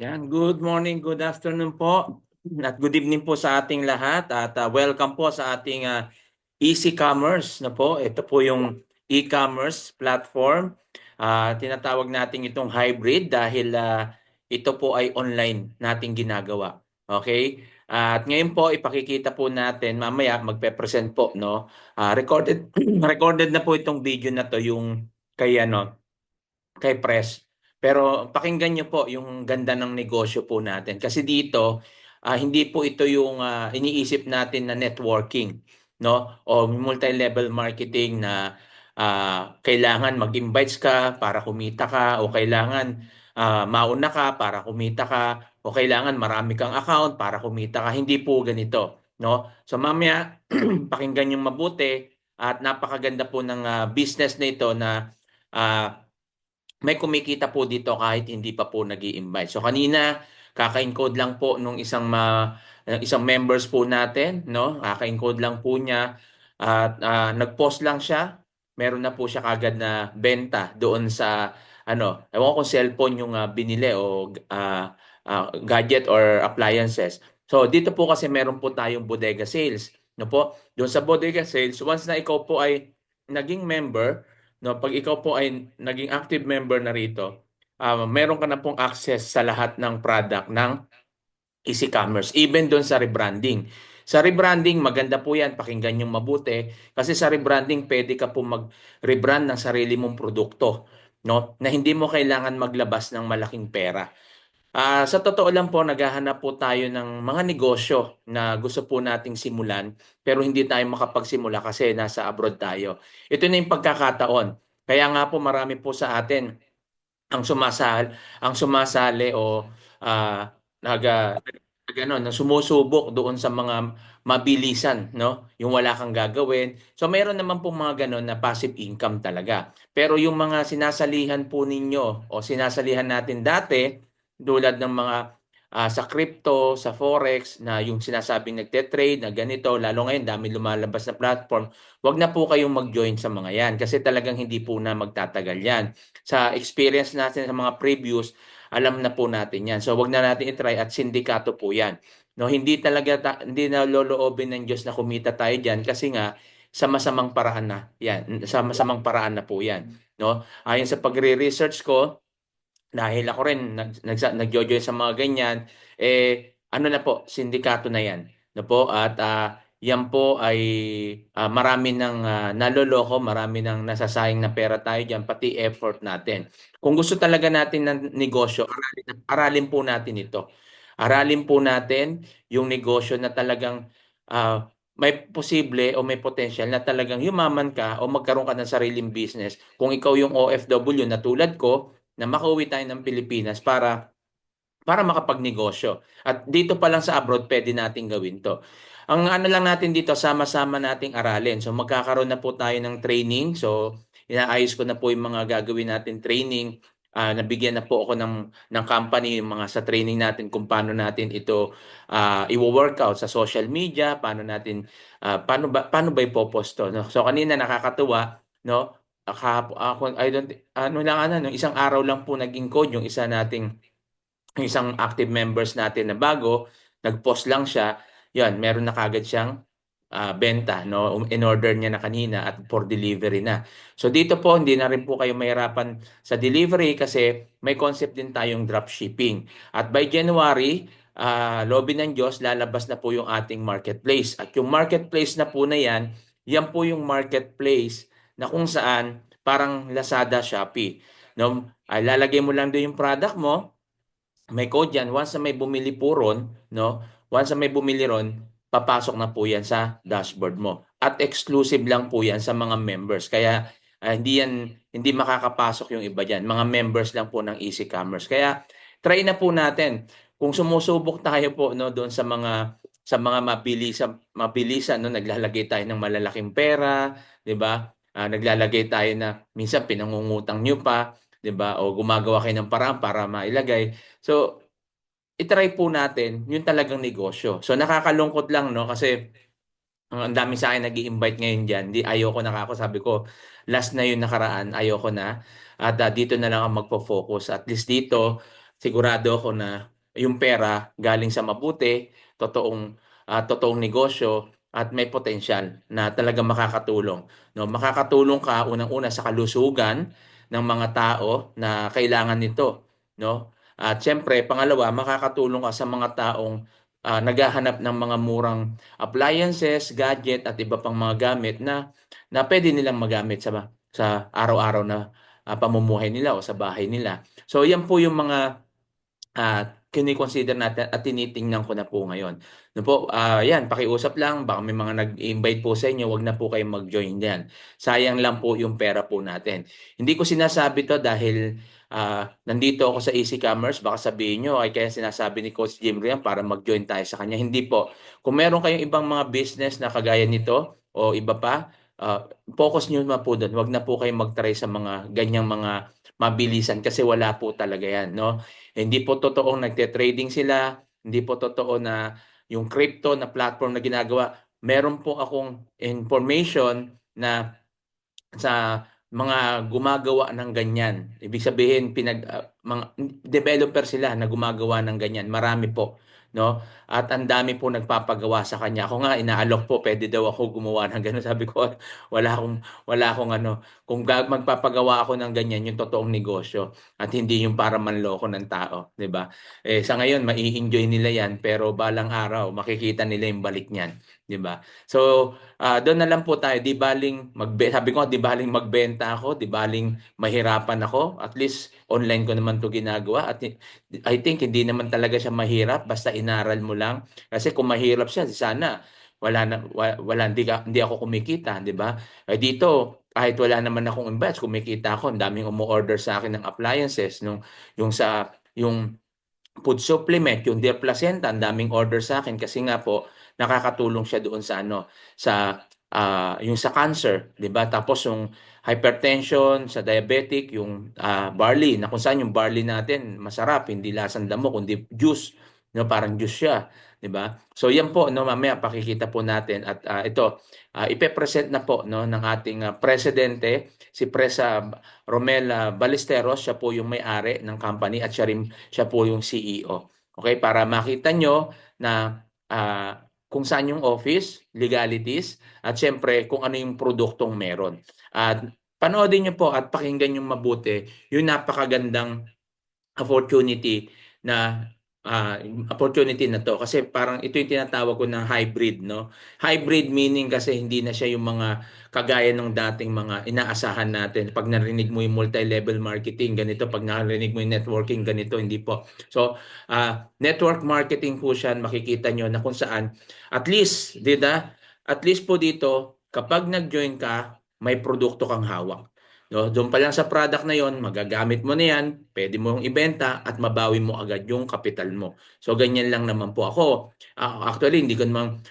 Yan, good morning, good afternoon po. At good evening po sa ating lahat at welcome po sa ating Easy Commerce na po. Ito po yung e-commerce platform. Tinatawag natin itong hybrid dahil ito po ay online nating ginagawa. Okay? At ngayon po ipakikita po natin mamaya magpe-present po no. Recorded recorded na po itong video na to yung kay Press. Pero pakinggan nyo po yung ganda ng negosyo po natin. Kasi dito, hindi po ito yung iniisip natin na networking, no? O multi-level marketing na kailangan mag-invites ka para kumita ka o kailangan mauna ka para kumita ka o kailangan marami kang account para kumita ka. Hindi po ganito, no? So mamaya pakinggan yung mabuti at napakaganda po ng business na ito na ah, may kumikita po dito kahit hindi pa po nag-i-invite. So kanina, kaka-encode lang po nung isang members po natin, no? Kaka-encode lang po niya at nag-post lang siya. Meron na po siya kagad na benta doon sa ewan ko kung cellphone yung binili o gadget or appliances. So dito po kasi meron po tayong bodega sales, no po? Doon sa bodega sales, once na ikaw po ay naging member, no, pag ikaw po ay naging active member na rito, meron ka na pong access sa lahat ng product ng Easy Commerce, even doon sa rebranding. Sa rebranding, maganda po yan, pakinggan yung mabuti, kasi sa rebranding, pwede ka po mag-rebrand ng sarili mong produkto, no? Na hindi mo kailangan maglabas ng malaking pera. Sa totoo lang po, naghahanap po tayo ng mga negosyo na gusto po nating simulan pero hindi tayo makapagsimula kasi nasa abroad tayo. Ito na yung pagkakataon. Kaya nga po marami po sa atin ang sumasali o ah, nag ah, na sumusubok doon sa mga mabilisan, no? Yung wala kang gagawin. So meron naman po mga ganon na passive income talaga. Pero yung mga sinasalihan po ninyo o sinasalihan natin dati, tulad ng mga sa crypto, sa forex, na yung sinasabing nagte-trade na ganito, lalo ngayon dami lumalabas na platform, wag na po kayong mag-join sa mga yan kasi talagang hindi po na magtatagal yan. Sa experience natin sa mga previous, alam na po natin yan. So wag na natin i-try at sindikato po yan. No, hindi na loloobin ng Diyos na kumita tayo diyan kasi nga sa masamang paraan na. Yan, sa masamang paraan na po yan, no? Ayon sa pagre-research ko, dahil ako rin nagjo-join sa mga ganyan, ano na po, sindikato na yan. No po? At yan po ay marami ng naloloko, marami ng nasasayang na pera tayo dyan, pati effort natin. Kung gusto talaga natin ng negosyo, aralin po natin ito. Aralin po natin yung negosyo na talagang may posible o may potential na talagang yumaman ka o magkaroon ka ng sariling business. Kung ikaw yung OFW na tulad ko, na makauwi tayo ng Pilipinas para makapagnegosyo. At dito pa lang sa abroad, pwede nating gawin to. Ang ano lang natin dito, sama-sama nating aralin. So magkakaroon na po tayo ng training. So inaayos ko na po yung mga gagawin natin training. Nabigyan na po ako ng company yung mga sa training natin kung paano natin ito i-workout sa social media, paano ba ipopost to, no? So kanina nakakatuwa, no? Ako, I don't, no, isang araw lang po naging code yung isang active members natin na bago, nag-post lang siya, yan, meron na kagad siyang benta, no? In-order niya na kanina at for delivery na. So dito po, hindi na rin po kayo mahirapan sa delivery kasi may concept din tayong dropshipping. At by January, loobin ng Diyos, lalabas na po yung ating marketplace. At yung marketplace na po na yan po yung marketplace na kung saan parang Lazada, Shopee. No? Lalagay mo lang doon yung product mo, may code yan. Once na may bumili po ron, no? Once na may bumili ron, papasok na po yan sa dashboard mo. At exclusive lang po yan sa mga members. Kaya hindi makakapasok yung iba diyan. Mga members lang po ng Easy Commerce. Kaya try na po natin. Kung sumusubok tayo po no doon sa mga mabilisan no, naglalagay tayo ng malalaking pera, 'di ba? Naglalagay tayo na minsan pinangungutang nyo pa, 'di ba? O gumagawa kayo ng paraan para mailagay. So, i-try po natin yung talagang negosyo. So, nakakalungkot lang, no? Kasi ang dami sa akin nag-i-invite ngayon diyan. Di ayoko na ako, sabi ko, last na yung nakaraan, ayoko na. At dito na lang ako magfo-focus. At least dito, sigurado ako na yung pera galing sa mabuti, totoong negosyo at may potensyal na talagang makakatulong. No, makakatulong ka unang-una sa kalusugan ng mga tao na kailangan nito, no? At siyempre, pangalawa, makakatulong ka sa mga taong naghahanap ng mga murang appliances, gadget at iba pang mga gamit na pwede nilang magamit sa araw-araw na pamumuhay nila o sa bahay nila. So, yan po yung mga kini-consider natin at tinitingnan ko na po ngayon. No po, yan, pakiusap lang, baka may mga nag-invite po sa inyo, wag na po kayong mag-join diyan. Sayang lang po yung pera po natin. Hindi ko sinasabi to dahil nandito ako sa Easy Commerce, baka sabihin nyo, ay kaya sinasabi ni Coach Jim Rian para mag-join tayo sa kanya. Hindi po. Kung meron kayong ibang mga business na kagaya nito o iba pa, focus nyo na po doon. Wag na po kayong mag-try sa mga ganyang mga mabilisan kasi wala po talaga yan, no? Hindi po totoong nagte-trading sila, hindi po totoo na yung crypto na platform na ginagawa. Meron po akong information na sa mga gumagawa ng ganyan. Ibig sabihin mga developer sila na gumagawa ng ganyan. Marami po, no? At ang dami po nagpapagawa sa kanya. Ako nga inaalok po, pwede daw ako gumawa ng ganun. Sabi ko, wala akong ano, kung magpapagawa ako ng ganyan, yung totoong negosyo at hindi yung para manloko ng tao, 'di ba? Sa ngayon mai-enjoy nila 'yan, pero balang araw makikita nila yung balik niyan, 'di ba? So, doon na lang po tayo. Sabi ko, di baling magbenta ako, di baling mahirapan ako. At least online ko naman 'to ginagawa at I think hindi naman talaga siya mahirap basta inaral mo lang. Kasi kung mahirap siya, sana hindi ako kumikita, di ba? Dito kahit wala naman akong invest, kumikita ako. Ang daming umu-order sa akin ng appliances yung food supplement, yung Dear Placenta, ang daming order sa akin kasi nga po nakakatulong siya doon sa yung sa cancer, 'di ba? Tapos yung hypertension, sa diabetic, yung barley, na kung saan yung barley natin masarap, hindi lasang damo kundi juice, no, parang juice siya, 'di ba? So yan po, no, mamaya pakikita po natin at ito ipe-present na po, no, ng ating presidente, si Presa Romel Ballesteros. Siya po yung may-ari ng company at siya po yung CEO. Okay, para makita nyo na kung saan yung office, legalities, at syempre kung ano yung produktong meron. At panoodin nyo po at pakinggan yung mabuti yung napakagandang opportunity na to kasi parang ito yung tinatawag ko ng hybrid, no? Hybrid meaning kasi hindi na siya yung mga kagaya ng dating mga inaasahan natin. Pag narinig mo yung multi-level marketing, ganito. Pag narinig mo yung networking, ganito. Hindi po. So, network marketing po siya, makikita nyo na kung saan at least, di ba? At least po dito, kapag nag-join ka, may produkto kang hawak. No, doon pa lang sa product na yon, magagamit mo na yan, pwede mo yung ibenta at mabawi mo agad yung kapital mo. So ganyan lang naman po ako. Actually, hindi ko naman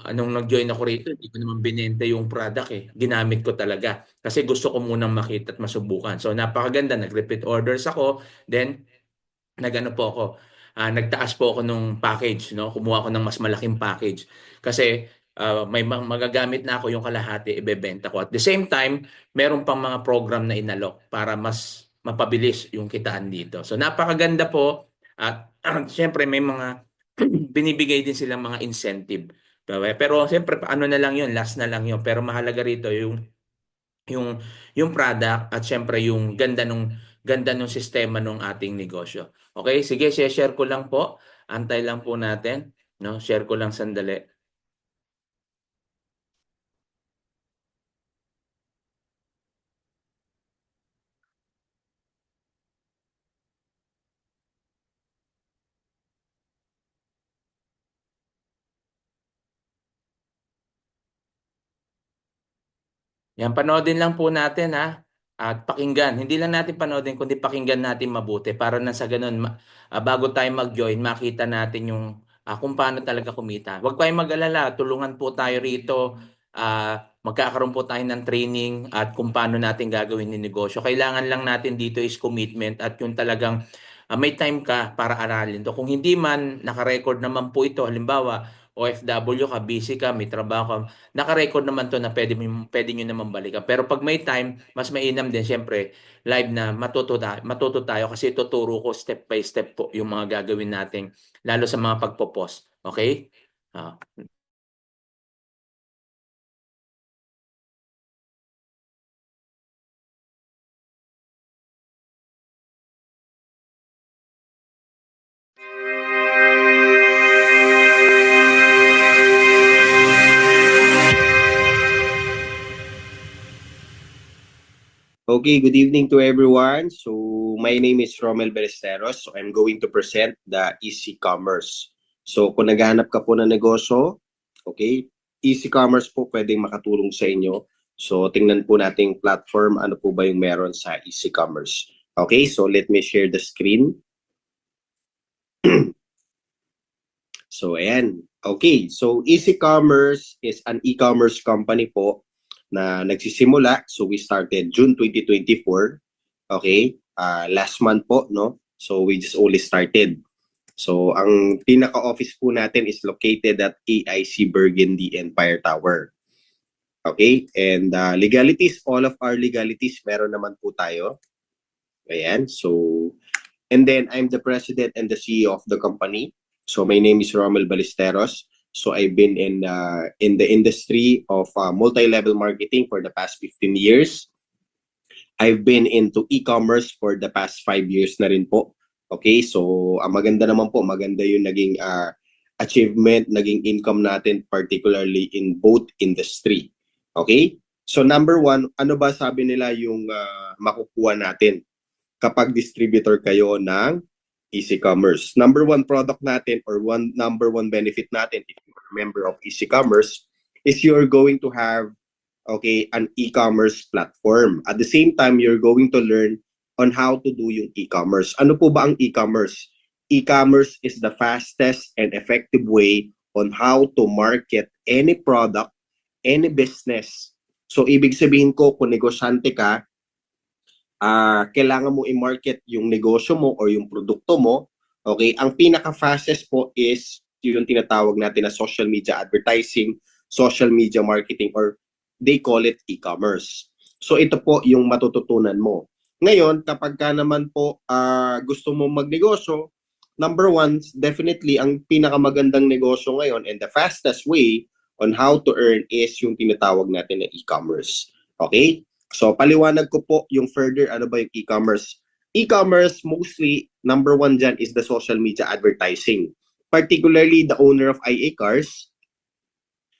anong nag-join ako rito, hindi ko naman binenta yung product eh. Ginamit ko talaga kasi gusto ko munang makita at masubukan. So napakaganda, nag-repeat orders ako, then nagano po ako, nagtaas po ako nung package, no? Kumuha ako ng mas malaking package. Kasi may magagamit na ako yung kalahati, ibebenta ko. At the same time, meron pang mga program na inalok para mas mapabilis yung kitaan dito. So napakaganda po at siyempre may mga binibigay din silang mga incentive. Pero siyempre ano na lang yun, last na lang yun. Pero mahalaga rito yung yung product at syempre yung ganda nung sistema nung ating negosyo. Okay, sige, share ko lang po. Antay lang po natin, no? Share ko lang sandali. Yan, panoodin lang po natin ha. At pakinggan. Hindi lang natin panoodin, kundi pakinggan natin mabuti para na sa ganun, bago tayo mag-join, makita natin yung kung paano talaga kumita. Huwag tayong mag-alala. Tulungan po tayo rito. Magkakaroon po tayo ng training at kung paano natin gagawin yung negosyo. Kailangan lang natin dito is commitment at yung talagang may time ka para aralin to. Kung hindi man, naka-record naman po ito. Halimbawa, OFW ka, busy ka, may trabaho ka, naka-record naman to na pwede nyo naman balikan. Pero pag may time, mas mainam din siyempre live na matuto tayo kasi tuturo ko step by step po yung mga gagawin natin lalo sa mga pagpo-post. Okay? Ah. Okay, good evening to everyone. So, my name is Romel Ballesteros. So, I'm going to present the Easy Commerce. So, kung naghahanap ka po ng negosyo, okay, Easy Commerce po pwedeng makatulong sa inyo. So, tingnan po nating platform, ano po ba yung meron sa Easy Commerce. Okay, so let me share the screen. So, ayan. Okay, so Easy Commerce is an e-commerce company po na nagsisimula. So we started June 2024. Okay? Last month po, no? So we just only started. So ang pinaka-office po natin is located at AIC Burgundy Empire Tower. Okay? And legalities, all of our legalities, meron naman po tayo. Ayan. So, and then I'm the president and the CEO of the company. So my name is Romel Ballesteros. So I've been in the industry of multi-level marketing for the past 15 years. I've been into e-commerce for the past 5 years na rin po. Okay, so maganda naman po, maganda yung naging achievement, naging income natin particularly in both industry. Okay? So number one, ano ba sabi nila yung makukuha natin kapag distributor kayo ng Easy Commerce? Number one product natin or number one benefit natin if you're a member of Easy Commerce is you're going to have an e-commerce platform. At the same time, you're going to learn on how to do yung e-commerce. Ano po ba ang e-commerce? E-commerce is the fastest and effective way on how to market any product, any business. So, ibig sabihin ko, kung negosyante ka, kailangan mo i-market yung negosyo mo or yung produkto mo, okay? Ang pinaka-fastest po is yung tinatawag natin na social media advertising, social media marketing, or they call it e-commerce. So ito po yung matututunan mo. Ngayon, kapag ka naman po gusto mo magnegosyo, number one, definitely ang pinakamagandang negosyo ngayon and the fastest way on how to earn is yung tinatawag natin na e-commerce. Okay? So, paliwanag ko po yung further, ano ba yung e-commerce. E-commerce, mostly, number one dyan is the social media advertising. Particularly, the owner of IA Cars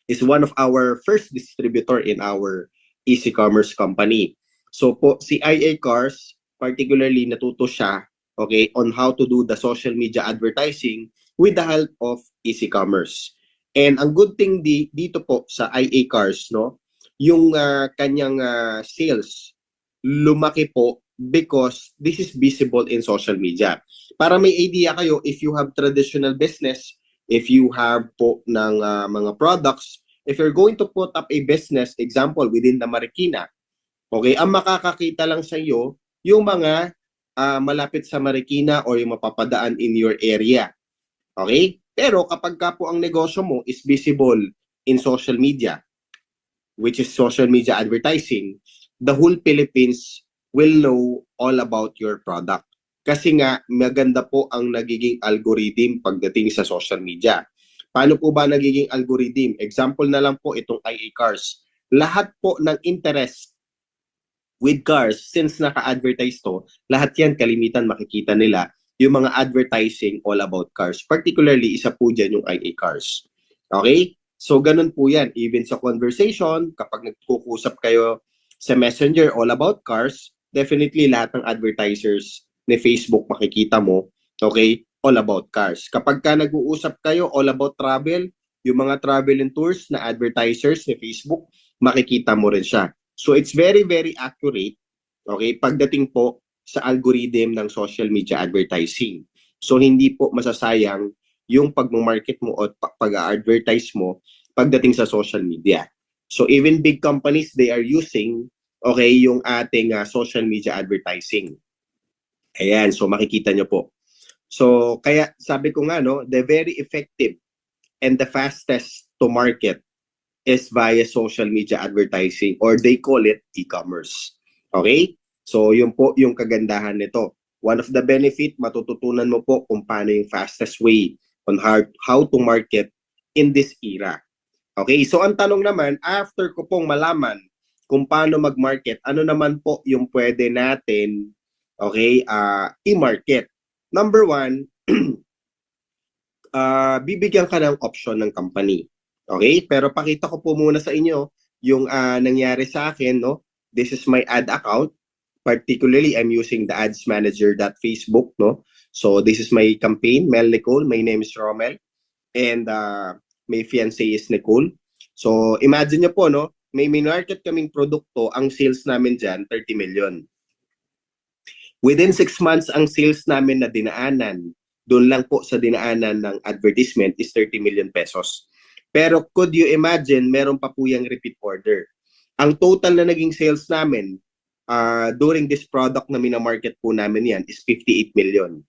is one of our first distributor in our Easy Commerce company. So, po, si IA Cars, particularly, natuto siya, okay, on how to do the social media advertising with the help of Easy Commerce. And ang good thing dito po sa IA Cars, no, yung kanyang sales lumaki po because this is visible in social media. Para may idea kayo, if you have traditional business, if you have po ng mga products, if you're going to put up a business, example, within the Marikina, okay, ang makakakita lang sa iyo, yung mga malapit sa Marikina or yung mapapadaan in your area. Okay? Pero kapag ka po ang negosyo mo is visible in social media, which is social media advertising, the whole Philippines will know all about your product. Kasi nga, maganda po ang nagiging algorithm pagdating sa social media. Paano po ba nagiging algorithm? Example na lang po itong IA Cars. Lahat po ng interest with cars, since naka-advertise to, lahat yan kalimitan makikita nila yung mga advertising all about cars. Particularly, isa po dyan yung IA Cars. Okay? So, ganun po yan. Even sa conversation, kapag nagkukusap kayo sa Messenger all about cars, definitely lahat ng advertisers ni Facebook makikita mo, okay, all about cars. Kapag ka nag-uusap kayo all about travel, yung mga travel and tours na advertisers ni Facebook, makikita mo rin siya. So, it's very, very accurate, okay, pagdating po sa algorithm ng social media advertising. So, hindi po masasayang yung pag-market mo o pag-advertise mo pagdating sa social media. So even big companies, they are using yung ating social media advertising. Ayan, so makikita nyo po. So kaya sabi ko nga, no, they're very effective and the fastest to market is via social media advertising, or they call it e-commerce. Okay? So yun po yung kagandahan nito. One of the benefit, matututunan mo po kung paano yung fastest way on how to market in this era. Okay? So ang tanong naman, after ko pong malaman kung paano mag-market, ano naman po yung pwede natin, okay, i-market. Number one, bibigyan ka ng option ng company. Okay? Pero pakita ko po muna sa inyo yung nangyari sa akin, no? This is my ad account. Particularly, I'm using the ads manager.facebook, no? So this is my campaign, Mel Nicole. My name is Romel. And my fiancé is Nicole. So imagine nyo po, no? May market kaming produkto, ang sales namin dyan, 30 million. Within 6 months, ang sales namin na dinaanan, doon lang po sa dinaanan ng advertisement is 30 million pesos. Pero could you imagine, meron pa po yung repeat order. Ang total na naging sales namin during this product na minamarket po namin yan is 58 million.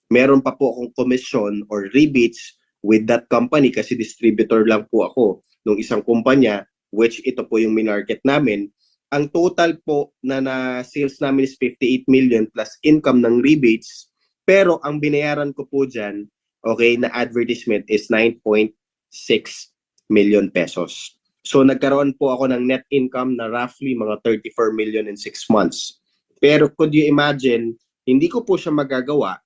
Meron pa po akong commission or rebates with that company kasi distributor lang po ako ng isang kumpanya, which ito po yung minarket namin. Ang total po na sales namin is 58 million plus income ng rebates. Pero ang binayaran ko po dyan, okay, na advertisement is 9.6 million pesos. So nagkaroon po ako ng net income na roughly mga 34 million in 6 months. Pero could you imagine, hindi ko po siya magagawa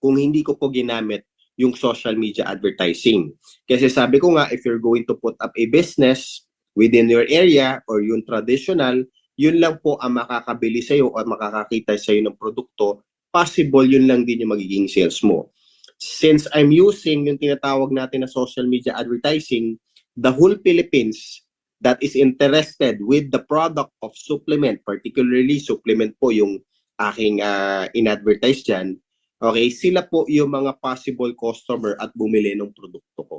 kung hindi ko po ginamit yung social media advertising. Kasi sabi ko nga, if you're going to put up a business within your area or yung traditional, yun lang po ang makakabili sa'yo o makakakita sa'yo ng produkto, possible yun lang din yung magiging sales mo. Since I'm using yung tinatawag natin na social media advertising, the whole Philippines that is interested with the product of supplement, particularly supplement po yung aking in-advertise dyan, okay, sila po yung mga possible customer at bumili ng produkto ko.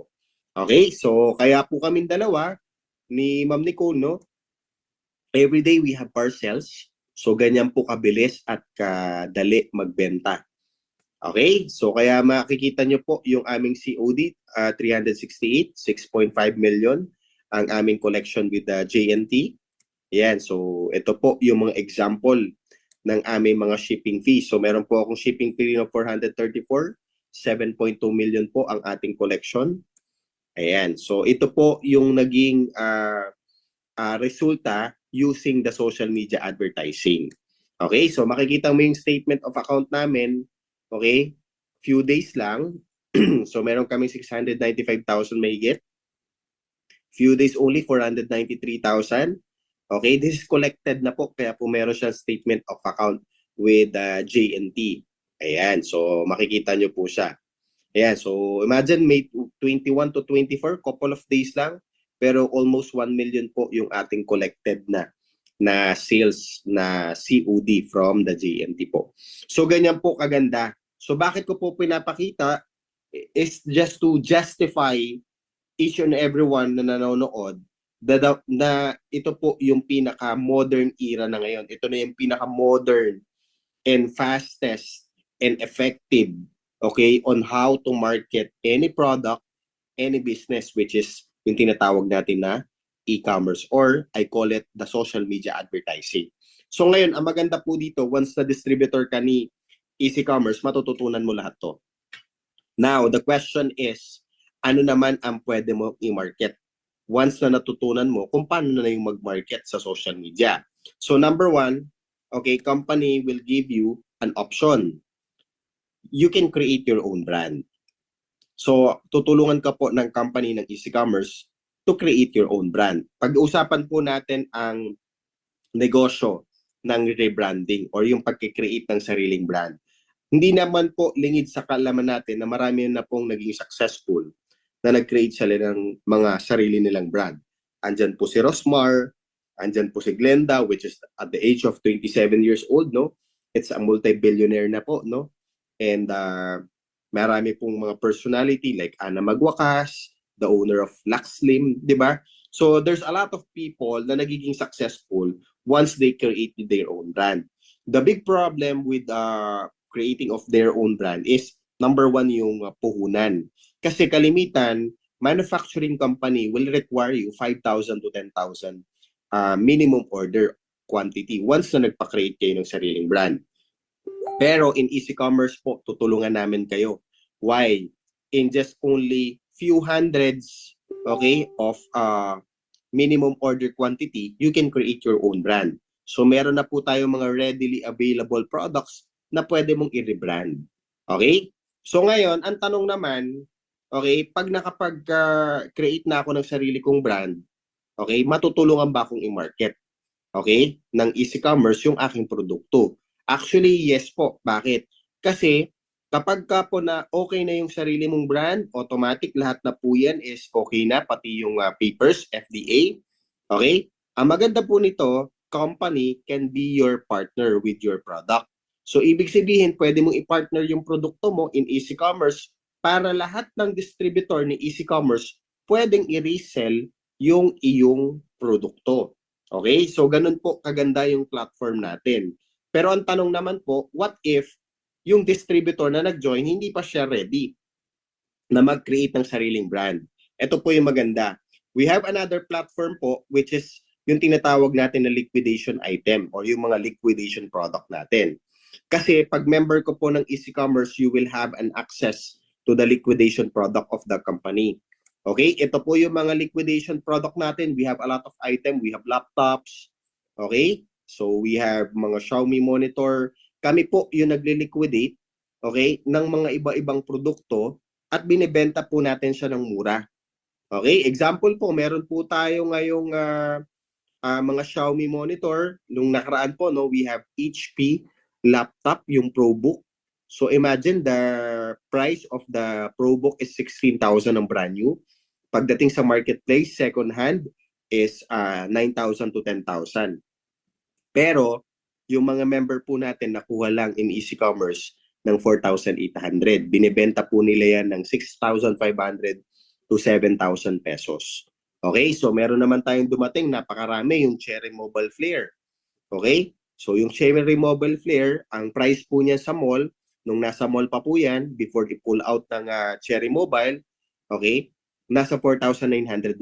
Okay, so kaya po kaming dalawa ni Ma'am Nicole, no? Every day we have parcels. So ganyan po kabilis at kadali magbenta. Okay, so kaya makikita nyo po yung aming COD, 368, 6.5 million ang aming collection with the JNT. Yan, so ito po yung mga example ng aming mga shipping fees. So meron po akong shipping fee ng 434, 7.2 million po ang ating collection. Ayan, so ito po yung naging resulta using the social media advertising. Okay, so makikita mo yung statement of account namin, okay, few days lang. So meron kaming 695,000 mahigit. Few days only, 493,000. Okay, this is collected na po, kaya po meron siyang statement of account with JNT. Ayan, so makikita nyo po siya. Ayan, so imagine May 21 to 24, couple of days lang, pero almost 1 million po yung ating collected na sales na COD from the JNT po. So ganyan po kaganda. So bakit ko po pinapakita is just to justify each and everyone na nanonood na ito po yung pinaka-modern era na ngayon. Ito na yung pinaka-modern and fastest and effective, okay, on how to market any product, any business, which is yung tinatawag natin na e-commerce, or I call it the social media advertising. So ngayon, ang maganda po dito, once na distributor ka ni Easy Commerce, matututunan mo lahat to. Now, the question is, ano naman ang pwede mo i-market? Once na natutunan mo kung paano na yung mag-market sa social media. So number one, okay, company will give you an option. You can create your own brand. So tutulungan ka po ng company ng Easy Commerce to create your own brand. Pag-uusapan po natin ang negosyo ng rebranding or yung pag-create ng sariling brand. Hindi naman po lingid sa kaalaman natin na marami na pong naging successful na nag-create sila ng mga sarili nilang brand. Andyan po si Rosmar, andyan po si Glenda, which is at the age of 27 years old, no? It's a multi-billionaire na po, no? And marami pong mga personality like Ana Magwakas, the owner of Lux Slim, di ba? So there's a lot of people na nagiging successful once they created their own brand. The big problem with creating of their own brand is number one yung puhunan. Kasi kalimitan, manufacturing company will require you 5,000 to 10,000 minimum order quantity once na nagpa-create kayo ng sariling brand. Pero in easy commerce po, tutulungan namin kayo. Why? In just only few hundreds, okay, of minimum order quantity, you can create your own brand. So meron na po tayo mga readily available products na pwede mong i-rebrand. Okay? So ngayon, ang tanong naman, okay, pag nakapag-create na ako ng sarili kong brand, okay, matutulungan ba akong i-market? Okay? Ng easy commerce yung aking produkto. Actually, yes po. Bakit? Kasi kapag ka po na okay na yung sarili mong brand, automatic lahat na po yan is okay na, pati yung papers, FDA. Okay? Ang maganda po nito, company can be your partner with your product. So, ibig sabihin, pwede mong i-partner yung produkto mo in easy commerce para lahat ng distributor ni easy commerce pwedeng i-resell yung iyong produkto. Okay? So, ganun po kaganda yung platform natin. Pero ang tanong naman po, what if yung distributor na nag-join, hindi pa siya ready na mag-create ng sariling brand? Ito po yung maganda. We have another platform po, which is yung tinatawag natin na liquidation item or yung mga liquidation product natin. Kasi pag member ko po ng easy commerce, you will have an access to the liquidation product of the company. Okay, ito po yung mga liquidation product natin. We have a lot of item. We have laptops. Okay, so we have mga Xiaomi monitor. Kami po yung nagle-liquidate, okay, ng mga iba-ibang produkto at binibenta po natin siya ng mura. Okay, example po, meron po tayo ngayong mga Xiaomi monitor. Nung nakaraan po, no, we have HP laptop, yung ProBook. So imagine the price of the ProBook is 16,000 ang brand new. Pagdating sa marketplace, second hand is 9,000 to 10,000. Pero yung mga member po natin nakuha lang in easy commerce ng 4,800. Binibenta po nila yan ng 6,500 to 7,000 pesos. Okay, so meron naman tayong dumating, napakarami, yung Cherry Mobile Flare. Okay, so yung Cherry Mobile Flare, ang price po niya sa mall, nung nasa mall pa po yan, before i-pull out ng Cherry Mobile, okay, nasa 4,990.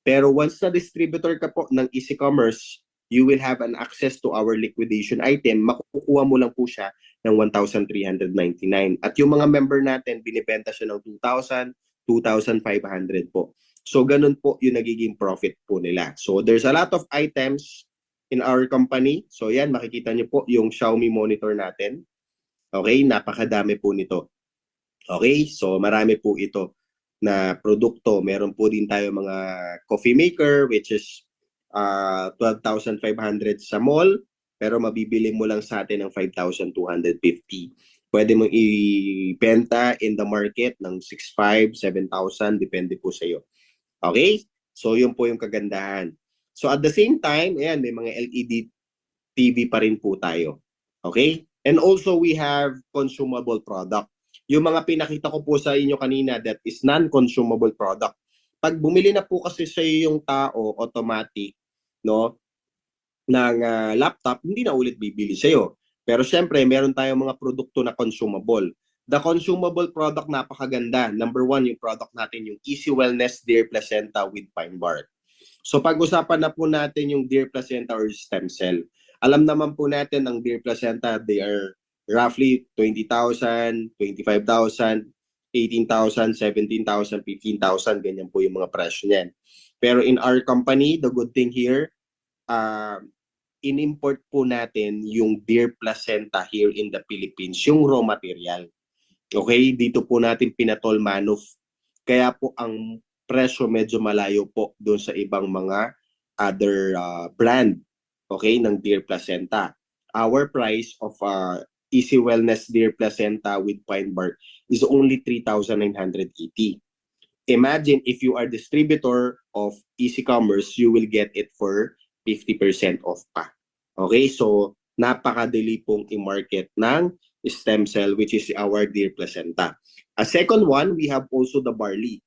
Pero once na distributor ka po ng easy commerce, you will have an access to our liquidation item. Makukuha mo lang po siya ng 1,399. At yung mga member natin, binibenta siya ng 2,000, 2,500 po. So, ganun po yung nagiging profit po nila. So, there's a lot of items in our company. So, yan, makikita niyo po yung Xiaomi monitor natin. Okay, napakadami po nito. Okay, so marami po ito na produkto. Meron po din tayo mga coffee maker, which is 12,500 sa mall, pero mabibili mo lang sa atin ng 5,250. Pwede mo ibenta in the market ng 6,500, 7,000, depende po sa iyo. Okay? So, yun po yung kagandahan. So, at the same time, ayan, may mga LED TV pa rin po tayo. Okay? And also, we have consumable product. Yung mga pinakita ko po sa inyo kanina, that is non-consumable product. Pag bumili na po kasi sa yung tao, automatic, no, ng laptop, hindi na ulit bibili sa iyo. Pero syempre, meron tayong mga produkto na consumable. The consumable product, napakaganda. Number one, yung product natin, yung Easy Wellness Deer Placenta with Pine Bark. So pag-usapan na po natin yung Deer Placenta or stem cell. Alam naman po natin ang Deer Placenta, they are roughly 20,000, 25,000, 18,000, 17,000, 15,000, ganyan po yung mga presyo niyan. Pero in our company, the good thing here, in-import po natin yung deer placenta here in the Philippines, yung raw material. Okay, dito po natin pinatol manuf. Kaya po ang presyo medyo malayo po doon sa ibang mga other brand, okay, ng deer placenta. Our price of Easy Wellness Deer Placenta with Pine Bark is only 3,980. Imagine if you are distributor of Easy Commerce, you will get it for 50% off pa. Okay, so napakadali pong i-market ng stem cell, which is our Deer Placenta. A second one, we have also the barley.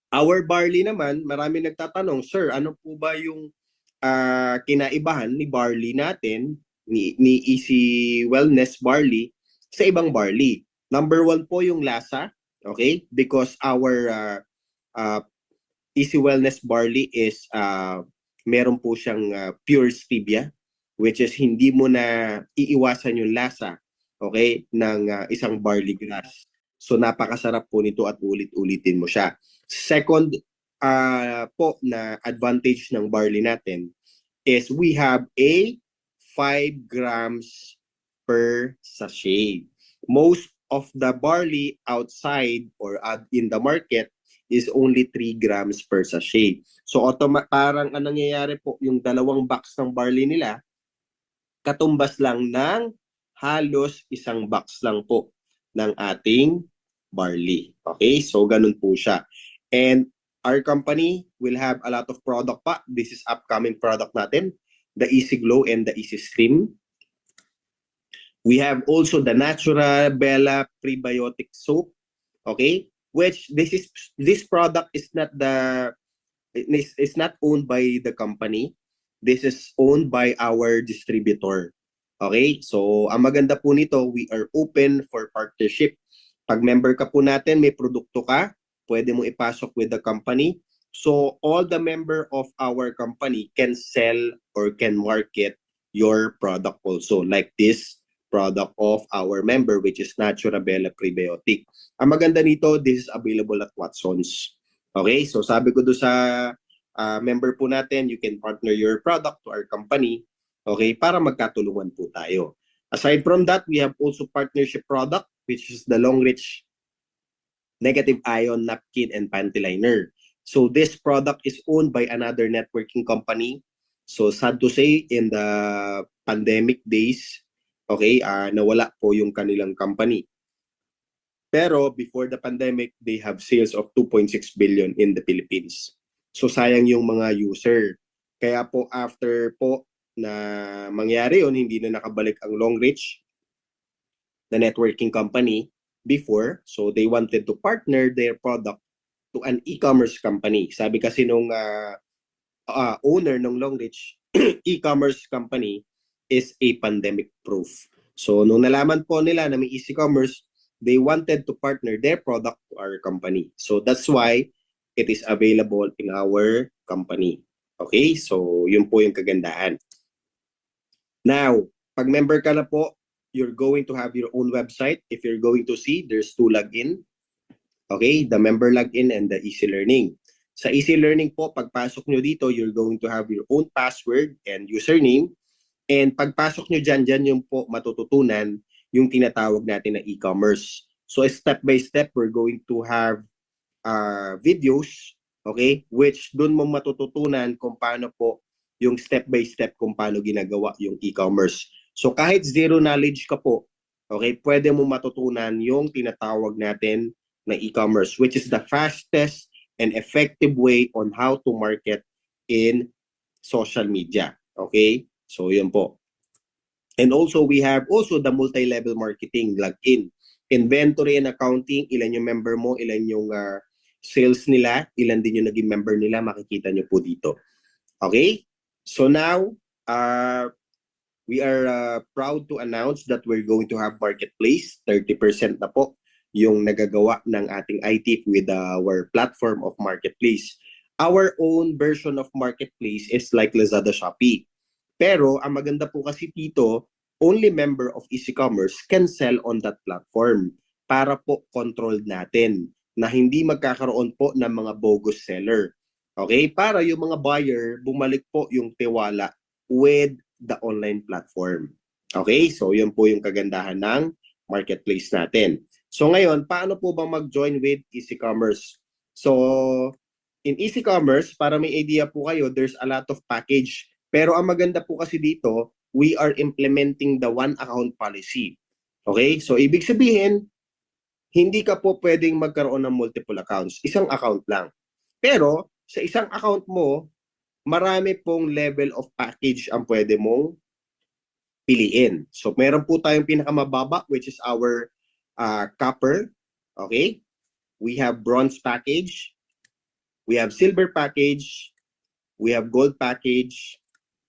Our barley naman, marami nagtatanong, sir, ano po ba yung kinaibahan ni barley natin, ni Easy Wellness barley sa ibang barley? Number one po yung lasa, okay? Because our uh, Easy Wellness Barley is meron po siyang pure stevia, which is hindi mo na iiwasan yung lasa, okay, ng isang barley grass. So napakasarap po nito at ulit-ulitin mo siya. Second po na advantage ng barley natin is we have a 5 grams per sachet. Most of the barley outside or in the market is only 3 grams per sachet. So parang anong nangyayari po, yung dalawang box ng barley nila, katumbas lang ng halos isang box lang po ng ating barley. Okay? So ganun po siya. And our company will have a lot of product pa. This is upcoming product natin, the Easy Glow and the Easy Stream. We have also the Natura Bella Prebiotic Soap. Okay? Which this product is not owned by the company. This is owned by our distributor. Okay? So, ang maganda po nito, we are open for partnership. Pag member ka po natin, may produkto ka, pwede mo ipasok with the company. So, all the member of our company can sell or can market your product also. Like this product of our member, which is Natura Bella Prebiotic. Ang maganda nito, this is available at Watsons. Okay? So, sabi ko doon sa member po natin, you can partner your product to our company, okay, para magkatulungan po tayo. Aside from that, we have also partnership product, which is the Long Reach Negative Ion Napkin and Panty Liner. So this product is owned by another networking company. So sad to say, in the pandemic days, okay, nawala po yung kanilang company. Pero before the pandemic, they have sales of 2.6 billion in the Philippines. So sayang yung mga user. Kaya po after po na mangyari yun, hindi na nakabalik ang Long Reach, the networking company, before. So they wanted to partner their product to an e-commerce company. Sabi kasi nung owner ng Long Reach, e-commerce company is a pandemic proof. So nung nalaman po nila na may e-commerce, they wanted to partner their product to our company. So that's why it is available in our company. Okay? So yun po yung kagandahan. Now, pag member ka na po, you're going to have your own website. If you're going to see, there's 2 login. Okay? The member login and the Easy Learning. Sa Easy Learning po, pagpasok nyo dito, you're going to have your own password and username. And pagpasok nyo dyan yung po matututunan yung tinatawag natin na e-commerce. So step by step, we're going to have videos, okay, which doon mo matututunan kung paano po yung step by step kung paano ginagawa yung e-commerce. So kahit zero knowledge ka po, okay, pwede mo matutunan yung tinatawag natin na e-commerce, which is the fastest and effective way on how to market in social media. Okay? So yun po. And also, we have also the multi-level marketing login. Inventory and accounting, ilan yung member mo, ilan yung sales nila, ilan din yung naging member nila, makikita nyo po dito. Okay? So now, we are proud to announce that we're going to have marketplace. 30% na po yung nagagawa ng ating IT with our platform of marketplace. Our own version of marketplace is like Lazada, Shopee. Pero ang maganda po kasi dito, only member of Easy Commerce can sell on that platform para po controlled natin na hindi magkakaroon po ng mga bogus seller. Okay? Para yung mga buyer, bumalik po yung tiwala with the online platform. Okay? So yun po yung kagandahan ng marketplace natin. So ngayon, paano po bang mag-join with Easy Commerce? So in Easy Commerce, para may idea po kayo, there's a lot of package. Pero ang maganda po kasi dito, we are implementing the one account policy. Okay? So, ibig sabihin, hindi ka po pwedeng magkaroon ng multiple accounts. Isang account lang. Pero, sa isang account mo, marami pong level of package ang pwede mong piliin. So, meron po tayong pinakamababa, which is our copper. Okay? We have bronze package. We have silver package. We have gold package.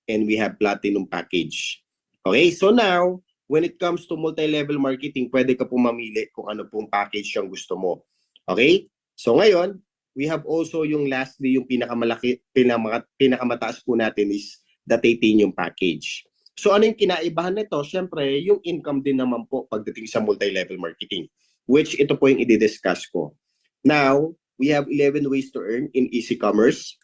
And we have platinum package. Okay, so now, when it comes to multi-level marketing, pwede ka pong mamili kung ano pong package yung gusto mo. Okay, so ngayon, we have also yung lastly, yung pinakamataas po natin is the titanium package. So ano yung kinaibahan nito? Siyempre, yung income din naman po pagdating sa multi-level marketing, which ito po yung i-discuss ko. Now, we have 11 ways to earn in easy commerce.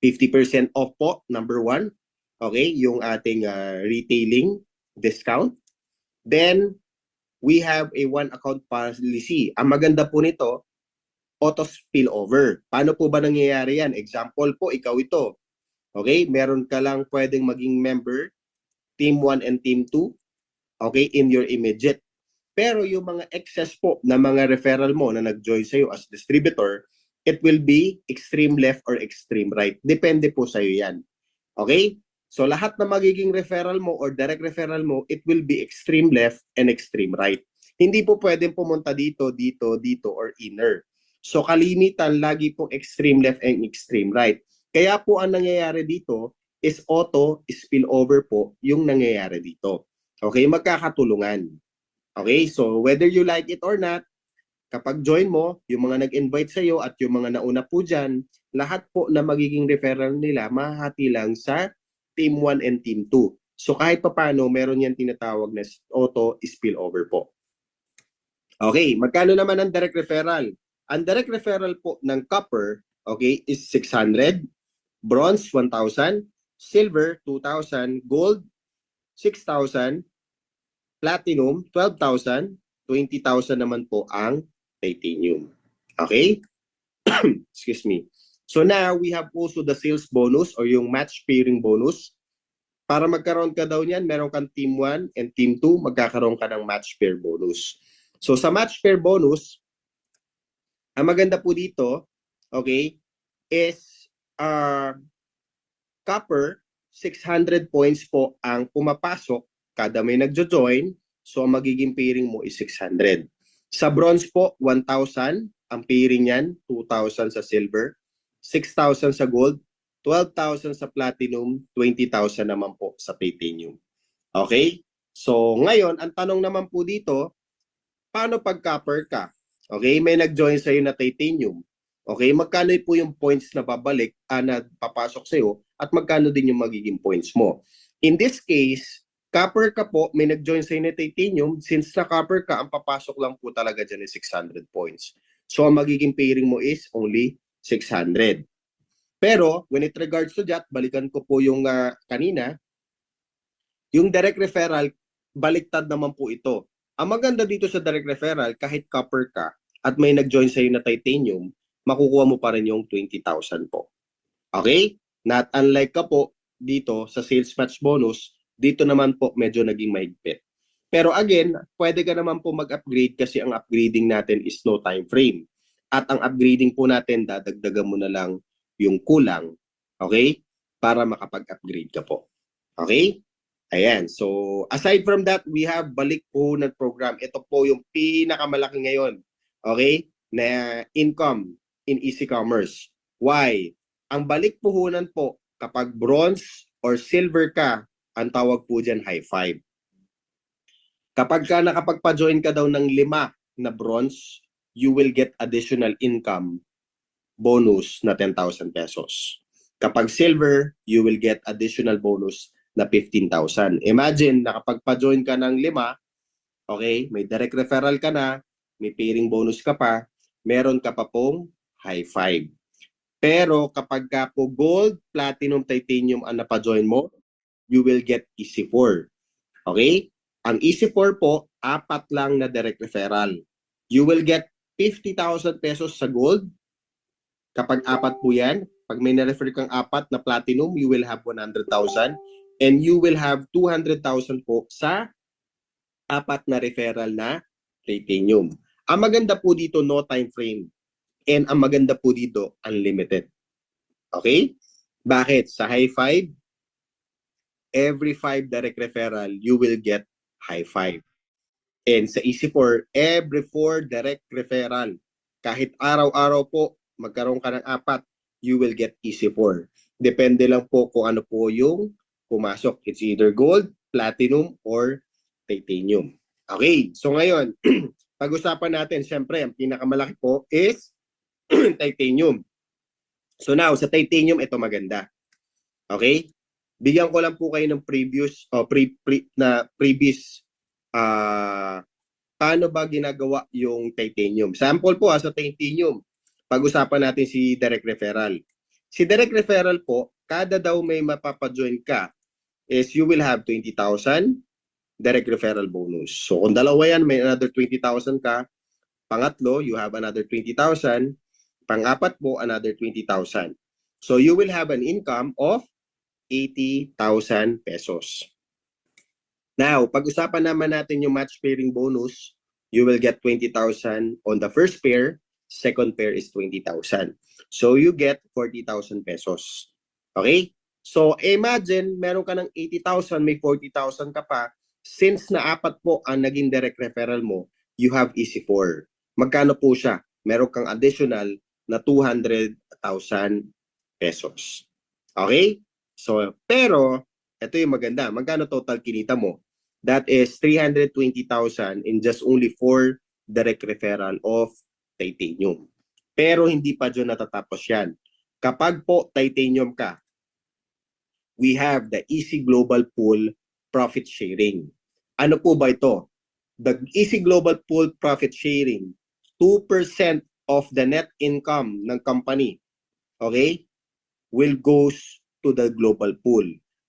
50% off po, number 1. Okay, yung ating retailing discount. Then, we have a one account policy. Ang maganda po nito, auto spillover. Paano po ba nangyayari yan? Example po, ikaw ito. Okay, meron ka lang pwedeng maging member, Team 1 and Team 2, okay, in your immediate. Pero yung mga excess po na mga referral mo na nag-join sa'yo as distributor, it will be extreme left or extreme right. Depende po sa'yo yan. Okay? So lahat na magiging referral mo or direct referral mo, it will be extreme left and extreme right. Hindi po pwedeng pumunta dito, dito, dito, or inner. So kalimitan, lagi pong extreme left and extreme right. Kaya po ang nangyayari dito is auto spillover po yung nangyayari dito. Okay? Magkakatulungan. Okay? So whether you like it or not, kapag join mo, yung mga nag-invite sa'yo at yung mga nauna po dyan, lahat po na magiging referral nila, mahati lang sa Team 1 and Team 2. So kahit pa paano, meron yan tinatawag na auto spillover po. Okay, magkano naman ang direct referral? Ang direct referral po ng copper, okay, is 600, bronze 1,000, silver 2,000, gold 6,000, platinum 12,000, 20,000 naman po ang titanium. Okay? Excuse me. So now, we have also the sales bonus or yung match pairing bonus. Para magkaroon ka daw niyan, meron kang Team 1 and Team 2, magkakaroon ka ng match pair bonus. So sa match pair bonus, ang maganda po dito, okay, is copper, 600 points po ang pumapasok kada may nagjo-join. So ang magiging pairing mo is 600. Sa bronze po, 1,000. Ang pairing yan, 2,000 sa silver, 6,000 sa gold, 12,000 sa platinum, 20,000 naman po sa titanium. Okay? So ngayon, ang tanong naman po dito, paano pag copper ka? Okay, may nag-join sa'yo na titanium. Okay, magkano po yung points na babalik na papasok sa'yo at magkano din yung magiging points mo? In this case, copper ka po, may nag-join sa'yo na titanium, since na copper ka, ang papasok lang po talaga dyan is 600 points. So, ang magiging pairing mo is only 600. Pero, when it regards to that, balikan ko po yung kanina, yung direct referral, baliktad naman po ito. Ang maganda dito sa direct referral, kahit copper ka at may nag-join sa'yo na titanium, makukuha mo pa rin yung 20,000 po. Okay? Not unlike ka po dito sa sales match bonus, dito naman po medyo naging mahigpit. Pero again, pwede ka naman po mag-upgrade kasi ang upgrading natin is no time frame. At ang upgrading po natin, dadagdagan mo na lang yung kulang, okay? Para makapag-upgrade ka po. Okay? Ayan. So, aside from that, we have balik puhunan program. Ito po yung pinakamalaki ngayon. Okay? Na income in easy commerce. Why? Ang balik puhunan po, kapag bronze or silver ka, ang tawag po dyan high five. Kapag ka nakapagpa-join ka daw ng 5 na bronze, you will get additional income bonus na 10,000 pesos. Kapag silver, you will get additional bonus na 15,000. Imagine, nakapagpa-join ka ng 5, okay, may direct referral ka na, may pairing bonus ka pa, meron ka pa pong high five. Pero kapag ka po gold, platinum, titanium ang napa-join mo, you will get easy 4. Okay? Ang easy 4 po, 4 lang na direct referral. You will get 50,000 pesos sa gold. Kapag 4 po yan, pag may na-refer kang 4 na platinum, you will have 100,000. And you will have 200,000 po sa 4 na referral na titanium. Ang maganda po dito, no time frame. And ang maganda po dito, unlimited. Okay? Bakit? Sa high five, every 5 direct referral, you will get high five. And sa easy 4, every 4 direct referral, kahit araw-araw po, magkaroon ka ng 4, you will get easy 4. Depende lang po kung ano po yung pumasok. It's either gold, platinum, or titanium. Okay, so ngayon, pag-usapan natin, syempre, ang pinakamalaki po is titanium. So now, sa titanium, ito maganda. Okay? Bigyan ko lang po kayo ng previous paano ba ginagawa yung titanium. Sample po sa titanium. Pag-usapan natin si direct referral. Si direct referral po, kada daw may mapapajoin ka is you will have 20,000 direct referral bonus. So kung dalawa yan, may another 20,000 ka. Pangatlo, you have another 20,000. Pang-apat po, another 20,000. So you will have an income of 80,000 pesos. Now, pag-usapan naman natin yung match pairing bonus, you will get 20,000 on the first pair, second pair is 20,000. So you get 40,000 pesos. Okay? So imagine, meron ka ng 80,000, may 40,000 ka pa. Since na apat po ang naging direct referral mo, you have easy 4. Magkano po siya? Meron kang additional na 200,000 pesos. Okay? So, pero, ito yung maganda. Magkano total kinita mo? That is 320,000 in just only 4 direct referral of titanium. Pero hindi pa dyan natatapos yan. Kapag po titanium ka, we have the Easy Global Pool Profit Sharing. Ano po ba ito? The Easy Global Pool Profit Sharing, 2% of the net income ng company, okay, will goes to the global pool.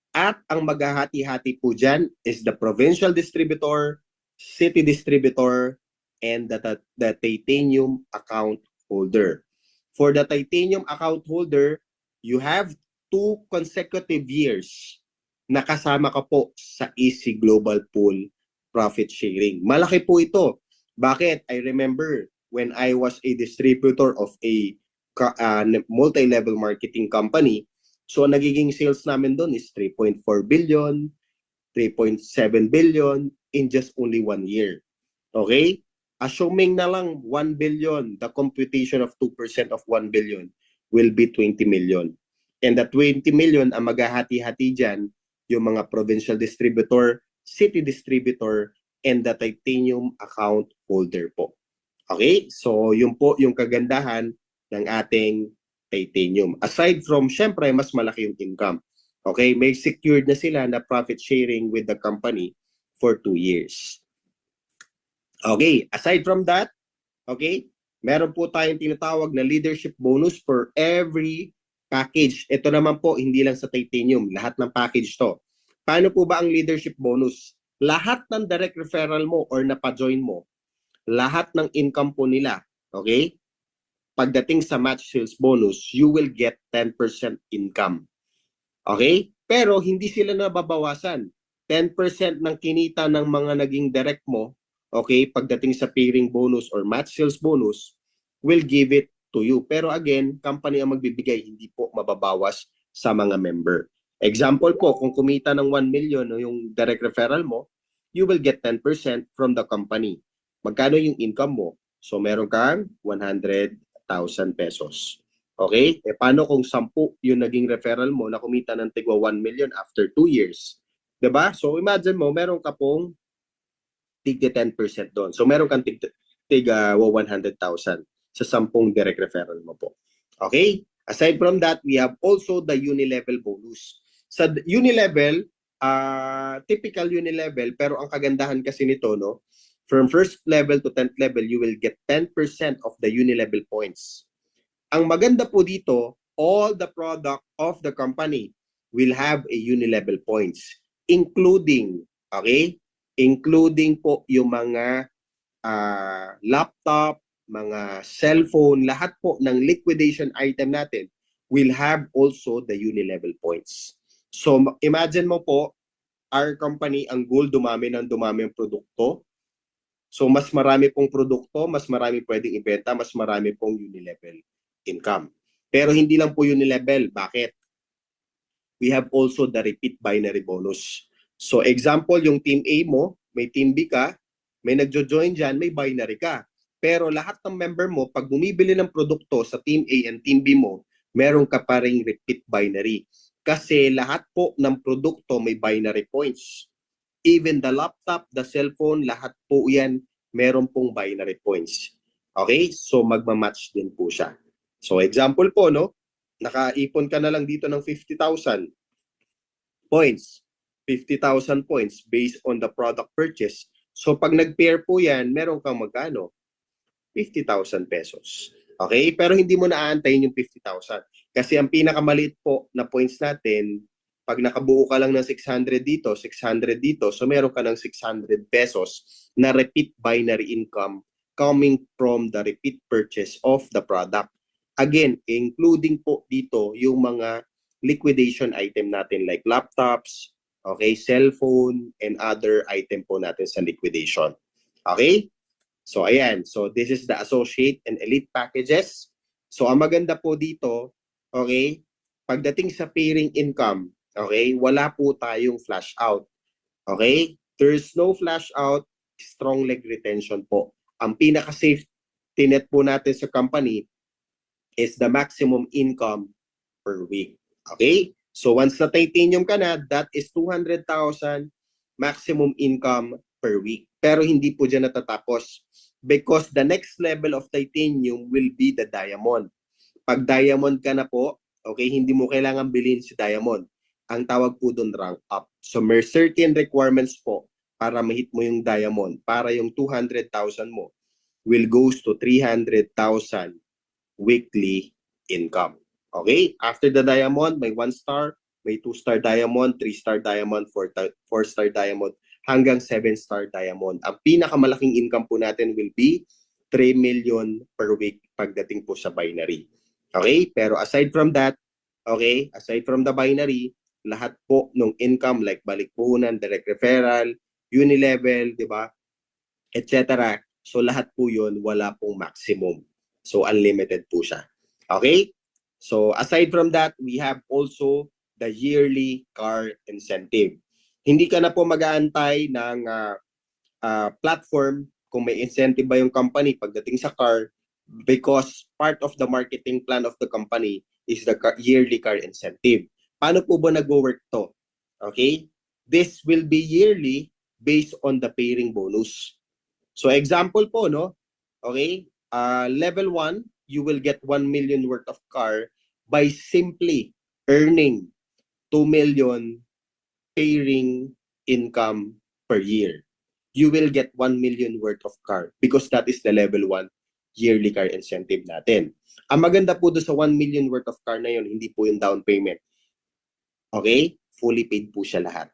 At ang maghahati-hati po dyan is the provincial distributor, city distributor, and the titanium account holder. For the titanium account holder, you have 2 consecutive years na kasama ka po sa Easy Global Pool Profit Sharing. Malaki po ito. Bakit? I remember when I was a distributor of a multi-level marketing company, so nagiging sales namin doon is 3.4 billion, 3.7 billion in just only 1 year. Okay? Assuming na lang 1 billion, the computation of 2% of 1 billion will be 20 million. And the 20 million, ang maghahati-hati dyan, yung mga provincial distributor, city distributor, and the titanium account holder po. Okay? So, yun po yung kagandahan ng ating titanium. Aside from, syempre, mas malaki yung income. Okay? May secured na sila na profit sharing with the company for 2 years. Okay? Aside from that, okay, meron po tayong tinatawag na leadership bonus for every package. Ito naman po, hindi lang sa titanium. Lahat ng package to. Paano po ba ang leadership bonus? Lahat ng direct referral mo or napajoin mo, lahat ng income po nila, okay? Pagdating sa match sales bonus, you will get 10% income. Okay? Pero hindi sila nababawasan. 10% ng kinita ng mga naging direct mo, okay, pagdating sa pairing bonus or match sales bonus, will give it to you. Pero again, company ang magbibigay, hindi po mababawas sa mga member. Example po, kung kumita ng 1 million no, yung direct referral mo, you will get 10% from the company. Magkano yung income mo? So meron kang 100,000 pesos. Okay? E paano kung 10 yung naging referral mo na kumita ng tigwa 1 million after 2 years? 'Di ba? So imagine mo, meron ka pong tigda 10% doon. So meron kang tigwa 100,000 sa 10 direct referral mo po. Okay? Aside from that, we have also the unilevel bonus. Sa unilevel, typical unilevel, pero ang kagandahan kasi nito, no, from first level to 10th level, you will get 10% of the unilevel points. Ang maganda po dito, all the product of the company will have a unilevel points, including, okay, including po yung mga laptop, mga cellphone, lahat po ng liquidation item natin will have also the unilevel points. So imagine mo po, our company, ang goal, dumami ng dumami ang produkto. So mas marami pong produkto, mas marami pwedeng ibenta, mas marami pong unilevel income. Pero hindi lang po unilevel. Bakit? We have also the repeat binary bonus. So example, yung team A mo, may team B ka, may nagjo-join dyan, may binary ka. Pero lahat ng member mo, pag bumibili ng produkto sa team A and team B mo, meron ka pa ring repeat binary. Kasi lahat po ng produkto may binary points. Even the laptop, the cellphone, lahat po yan, meron pong binary points. Okay? So magmamatch din po siya. So example po, no? Nakaipon ka na lang dito ng 50,000 points. 50,000 points based on the product purchase. So pag nag-pair po yan, meron kang magkano? 50,000 pesos. Okay? Pero hindi mo naaantayin yung 50,000. Kasi ang pinakamaliit po na points natin, pag nakabuo ka lang ng 600 dito, 600 dito, so meron ka ng 600 pesos na repeat binary income coming from the repeat purchase of the product. Again, including po dito yung mga liquidation item natin like laptops, okay, cellphone, and other item po natin sa liquidation. Okay? So ayan, so this is the associate and elite packages. So ang maganda po dito, okay, pagdating sa pairing income, okay, wala po tayong flash out. Okay? There's no flash out, strong leg retention po. Ang pinaka-safety net po natin sa company is the maximum income per week. Okay? So once na titanium ka na, that is 200,000 maximum income per week. Pero hindi po dyan natatapos because the next level of titanium will be the diamond. Pag diamond ka na po, okay, hindi mo kailangan bilhin si diamond. Ang tawag po doon rank up. So may certain requirements po para ma-hit mo yung diamond, para yung 200,000 mo will goes to 300,000 weekly income. Okay? After the diamond, may 1 star, may 2 star diamond, 3 star diamond, 4 star diamond, hanggang 7 star diamond. Ang pinakamalaking income po natin will be 3 million per week pagdating po sa binary. Okay? Pero aside from that, okay, aside from the binary, lahat po ng income like balik puhunan, direct referral, unilevel, di ba? Etc. So lahat po yun, wala pong maximum. So unlimited po siya. Okay? So aside from that, we have also the yearly car incentive. Hindi ka na po mag-aantay ng platform kung may incentive ba yung company pagdating sa car because part of the marketing plan of the company is the yearly car incentive. Paano po ba nag-work to? Okay? This will be yearly based on the pairing bonus. So example po, no? Okay? Level 1, you will get 1 million worth of car by simply earning 2 million pairing income per year. You will get 1 million worth of car because that is the level 1 yearly car incentive natin. Ang maganda po doon sa 1 million worth of car na yun, hindi po yung down payment. Okay? Fully paid po siya lahat.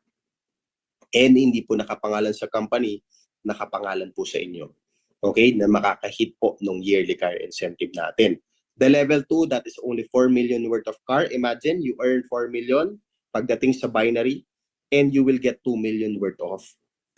And hindi po nakapangalan sa company, nakapangalan po sa inyo. Okay? Na makakahit po ng yearly car incentive natin. The level 2, that is only 4 million worth of car. Imagine, you earn 4 million pagdating sa binary and you will get 2 million worth of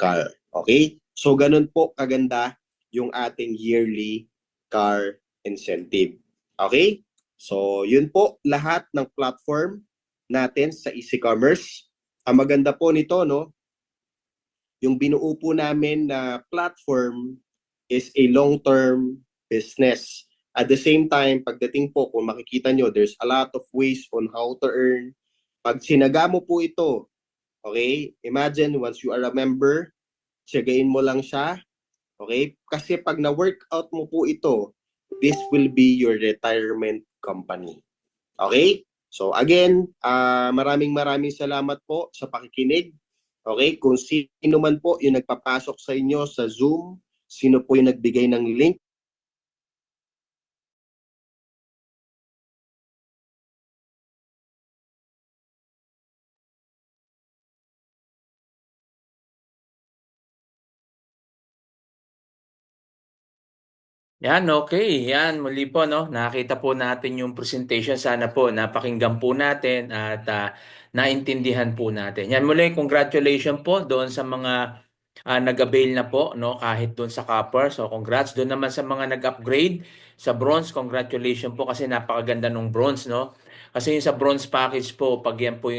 car. Okay? So, ganun po kaganda yung ating yearly car incentive. Okay? So, yun po lahat ng platform natin sa Easy Commerce. Ang maganda po nito, no, yung binuo po namin na platform is a long-term business. At the same time, pagdating po, kung makikita nyo, there's a lot of ways on how to earn. Pag sinaga mo po ito, okay, imagine once you are a member, siyagain mo lang siya, okay? Kasi pag na-workout mo po ito, this will be your retirement company. Okay? So again, maraming salamat po sa pakikinig. Okay? Kung sino man po yung nagpapasok sa inyo sa Zoom, sino po yung nagbigay ng link, Yan, okay. Yan, muli po, no? Nakita po natin yung presentation. Sana po napakinggan po natin at naintindihan po natin. Yan, muli, congratulations po doon sa mga nag-avail na po, no? Kahit doon sa copper. So, congrats doon naman sa mga nag-upgrade sa bronze. Congratulations po kasi napakaganda ng bronze, no? Kasi yung sa bronze package po, pag yan po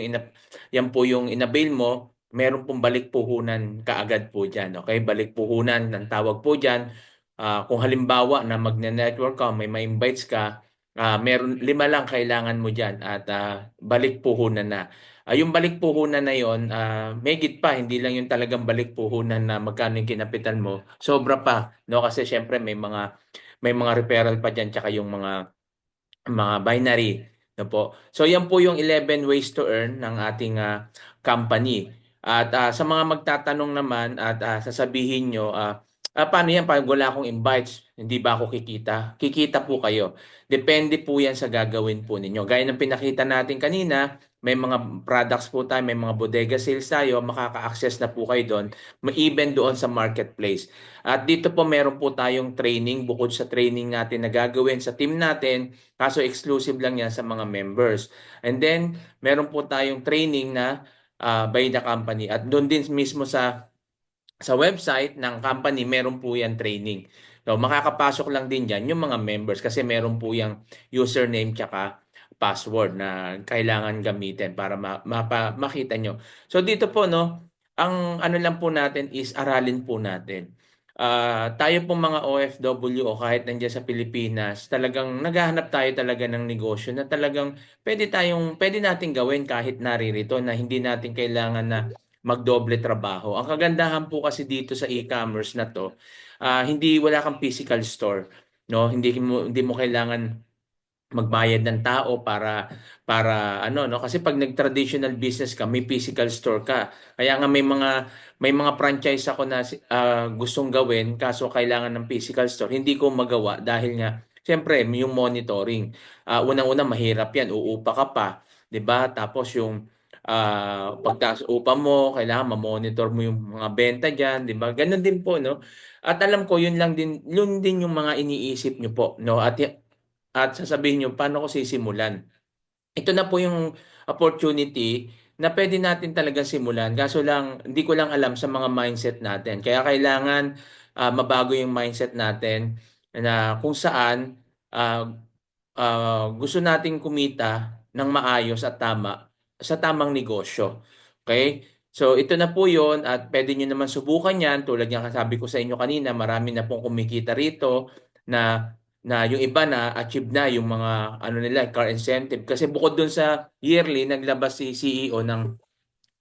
yung inavail mo, meron pong balik puhunan kaagad po dyan. Okay? Balik puhunan ng tawag po dyan. Kung halimbawa na magne-network ka, may ma-invites ka, meron 5 lang kailangan mo diyan at balik puhunan na. Yung balik puhunan na yon, megit pa, hindi lang yung talagang balik puhunan na magkano yung kinapital mo. Sobra pa, no? Kasi syempre may mga referral pa diyan tsaka yung mga mga binary, no po. So yan po yung 11 ways to earn ng ating company. At sa mga magtatanong naman at sasabihin nyo, paano yan pag wala akong invites, hindi ba ako kikita? Kikita po kayo. Depende po yan sa gagawin po ninyo. Gaya ng pinakita natin kanina, may mga products po tayo, may mga bodega sales tayo, makaka-access na po kayo doon, even doon sa marketplace. At dito po meron po tayong training, bukod sa training natin na gagawin sa team natin, kaso exclusive lang yan sa mga members. And then, meron po tayong training na by the company. At doon din mismo sa website ng company, meron po yan training. So, makakapasok lang din dyan yung mga members kasi meron po yung username tsaka password na kailangan gamitin para makita nyo. So, dito po, no, ang ano lang po natin is aralin po natin. Tayo pong mga OFW o kahit nandiyan sa Pilipinas, talagang naghahanap tayo talaga ng negosyo na talagang pwede nating gawin kahit naririto na hindi natin kailangan na magdoble trabaho. Ang kagandahan po kasi dito sa e-commerce na to, hindi wala kang physical store, no? Hindi mo kailangan magbayad ng tao para ano, no, kasi pag nag-traditional business ka may physical store ka, kaya nga may mga franchise ako na gustong gawin kaso kailangan ng physical store, hindi ko magawa dahil nga siyempre yung monitoring, unang-una mahirap yan, uupa ka pa, 'di ba? Tapos yung pagtaas upa mo kailangan ma-monitor mo yung mga benta diyan, 'di ba? Ganun din po, no. At alam ko yun din yung mga iniisip nyo po, no, at sasabihin nyo, paano ko sisimulan? Ito na po yung opportunity na pwede natin talagang simulan. Kaso lang, hindi ko lang alam sa mga mindset natin. Kaya kailangan mabago yung mindset natin na kung saan ah, gusto nating kumita ng maayos at tama sa tamang negosyo. Okay? So ito na po yon at pwede nyo naman subukan yan. Tulad ng sabi ko sa inyo kanina, marami na pong kumikita rito na yung iba na achieve na yung mga ano nila car incentive kasi bukod dun sa yearly naglabas si CEO ng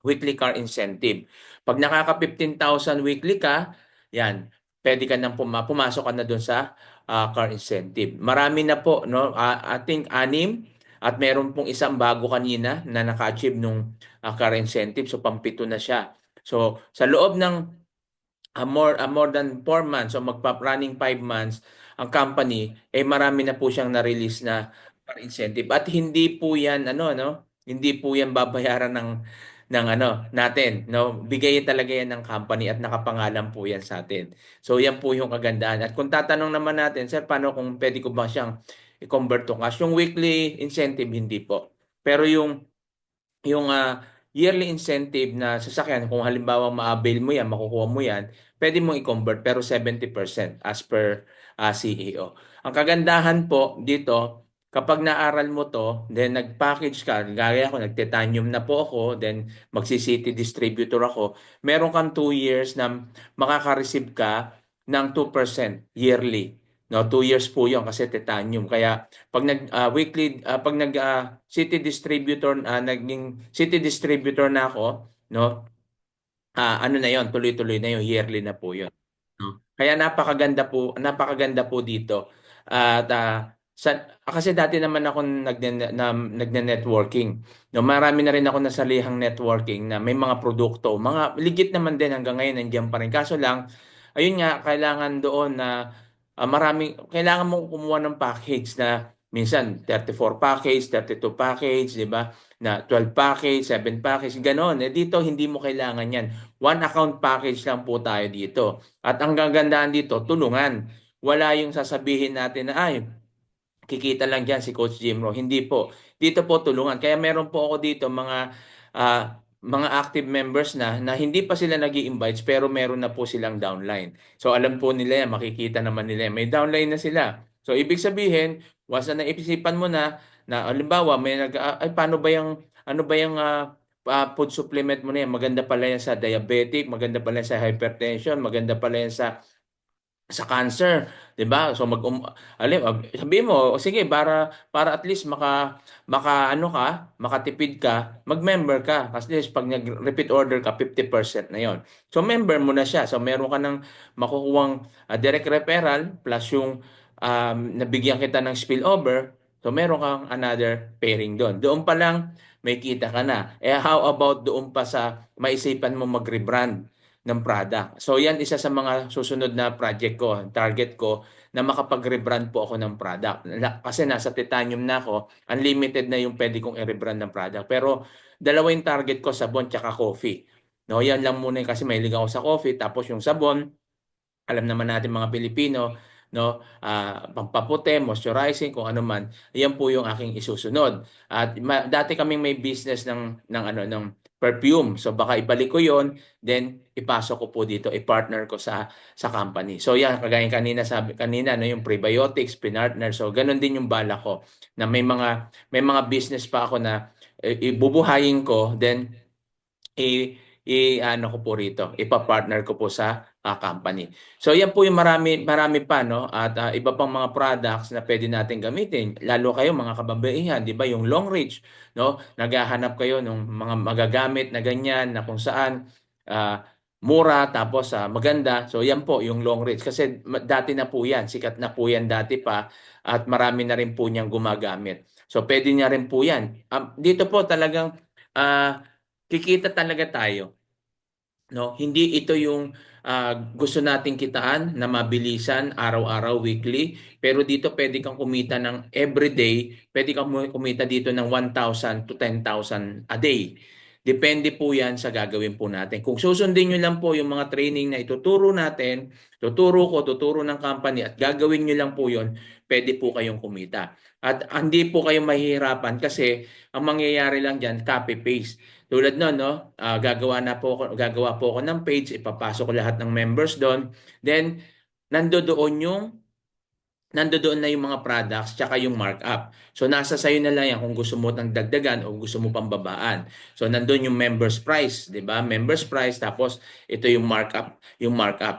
weekly car incentive. Pag nakaka 15,000 weekly ka, yan, pwede ka nang pumasok ka na doon sa car incentive. Marami na po, no? I think anim at meron pong isang bago kanina na naka-achieve nung car incentive. So, pampito na siya. So, sa loob ng more than 4 months o magpa-running 5 months ang company, marami na po siyang na-release na car incentive. At hindi po yan, ano, no? Hindi po yan babayaran ng ano natin, no? Bigay talaga yan ng company at nakapangalan po yan sa atin. So yan po yung kagandahan. At kung tatanong naman natin, sir, paano kung pwede ko ba siyang i-convert to cash? Yung weekly incentive, hindi po. Pero yung yearly incentive na sasakyan, kung halimbawa ma-avail mo yan, makukuha mo yan, pwede mong i-convert pero 70% as per CEO. Ang kagandahan po dito, kapag naaral mo to, then nag-package ka, gaya ako, nag-titanium na po ako, then magsi-city distributor ako, meron kang 2 years na makaka-receive ka ng 2% yearly. No, 2 years po 'yon kasi titanium. Kaya pag weekly pag city distributor naging city distributor na ako, no? Ano na 'yon, tuloy-tuloy na 'yon, yearly na po 'yon. No? Kaya napakaganda po dito. At kasi dati naman ako nagne-networking. No, marami na rin ako nasalihang networking na may mga produkto, mga legit naman din hanggang ngayon nandiyan pa rin. Kaso lang, ayun nga, kailangan doon na kailangan mong kumuha ng package na minsan 34 package, 32 package, 'di ba? Na 12 package, 7 package, ganoon. Dito hindi mo kailangan 'yan. One account package lang po tayo dito. At ang gagandaan dito, tulungan. Wala yung sasabihin natin na ay kikita lang diyan si Coach Jimro. Hindi po. Dito po tulungan. Kaya meron po ako dito mga active members na hindi pa sila nag-i-invites pero meron na po silang downline. So alam po nila yan, makikita naman nila yan. May downline na sila. So ibig sabihin, once na naisipan mo na halimbawa may ay paano ba yung ano ba yung food supplement mo na yan? Maganda pala yan sa diabetic, maganda pala yan sa hypertension, maganda pala yan sa cancer, 'di ba? So sabihin mo, "O, sige para at least maka ano ka, makatipid ka, mag-member ka. Kasi pag nag-repeat order ka, 50% na 'yon. So member mo na siya. So meron ka ng makukuhang direct referral plus yung nabigyan kita ng spillover, So meron kang another pairing doon. Doon pa lang may kita ka na. How about doon pa sa maisipan mo mag-rebrand ng product? So yan isa sa mga susunod na project ko, target ko na makapag-rebrand po ako ng product. Kasi nasa titanium na ako, unlimited na yung pwede kong i-rebrand ng product. Pero dalawa yung target ko, sabon tsaka coffee. No, yan lang muna kasi mahilig ako sa coffee. Tapos yung sabon, alam naman natin mga Pilipino, no, pampaputi, moisturizing, kung ano man, yan po yung aking isusunod. At dati kaming may business ng perfume. So baka ibalik ko yon, then ipasok ko po dito, i-partner ko sa company. So yan, kagaya kanina sabi kanina no, yung prebiotics, pinartner. So ganun din yung bala ko na may mga business pa ako na ibubuhayin ko, then ano ko po rito, ipa-partner ko po sa company. So yan po yung marami pa no, at iba pang mga products na pwede natin gamitin. Lalo kayo mga kababaihan, 'di ba, yung long reach, no? Naghahanap kayo ng mga magagamit na ganyan na kung saan ah, mura tapos maganda. So yan po yung long reach kasi dati na po yan, sikat na po yan dati pa at marami na rin po niyang gumagamit. So pwede niya rin po yan. Dito po talagang ah, kikita talaga tayo, no? Hindi ito yung gusto nating kitaan na mabilisan, araw-araw, weekly, pero dito pwede kang kumita ng everyday, pwede kang kumita dito ng 1,000 to 10,000 a day. Depende po yan sa gagawin po natin. Kung susundin nyo lang po yung mga training na ituturo natin, tuturo ng company at gagawin nyo lang po yun, pwede po kayong kumita. At hindi po kayo mahihirapan kasi ang mangyayari lang dyan, copy-paste. Tulad nun, no, gagawa po ako ng page, ipapasok ko lahat ng members doon. Then, nandoon na yung mga products tsaka yung markup. So nasa sayo na lang yan kung gusto mo nang dagdagan o gusto mo pang babaan. So nandoon yung members price, 'di ba? Members price tapos ito yung markup.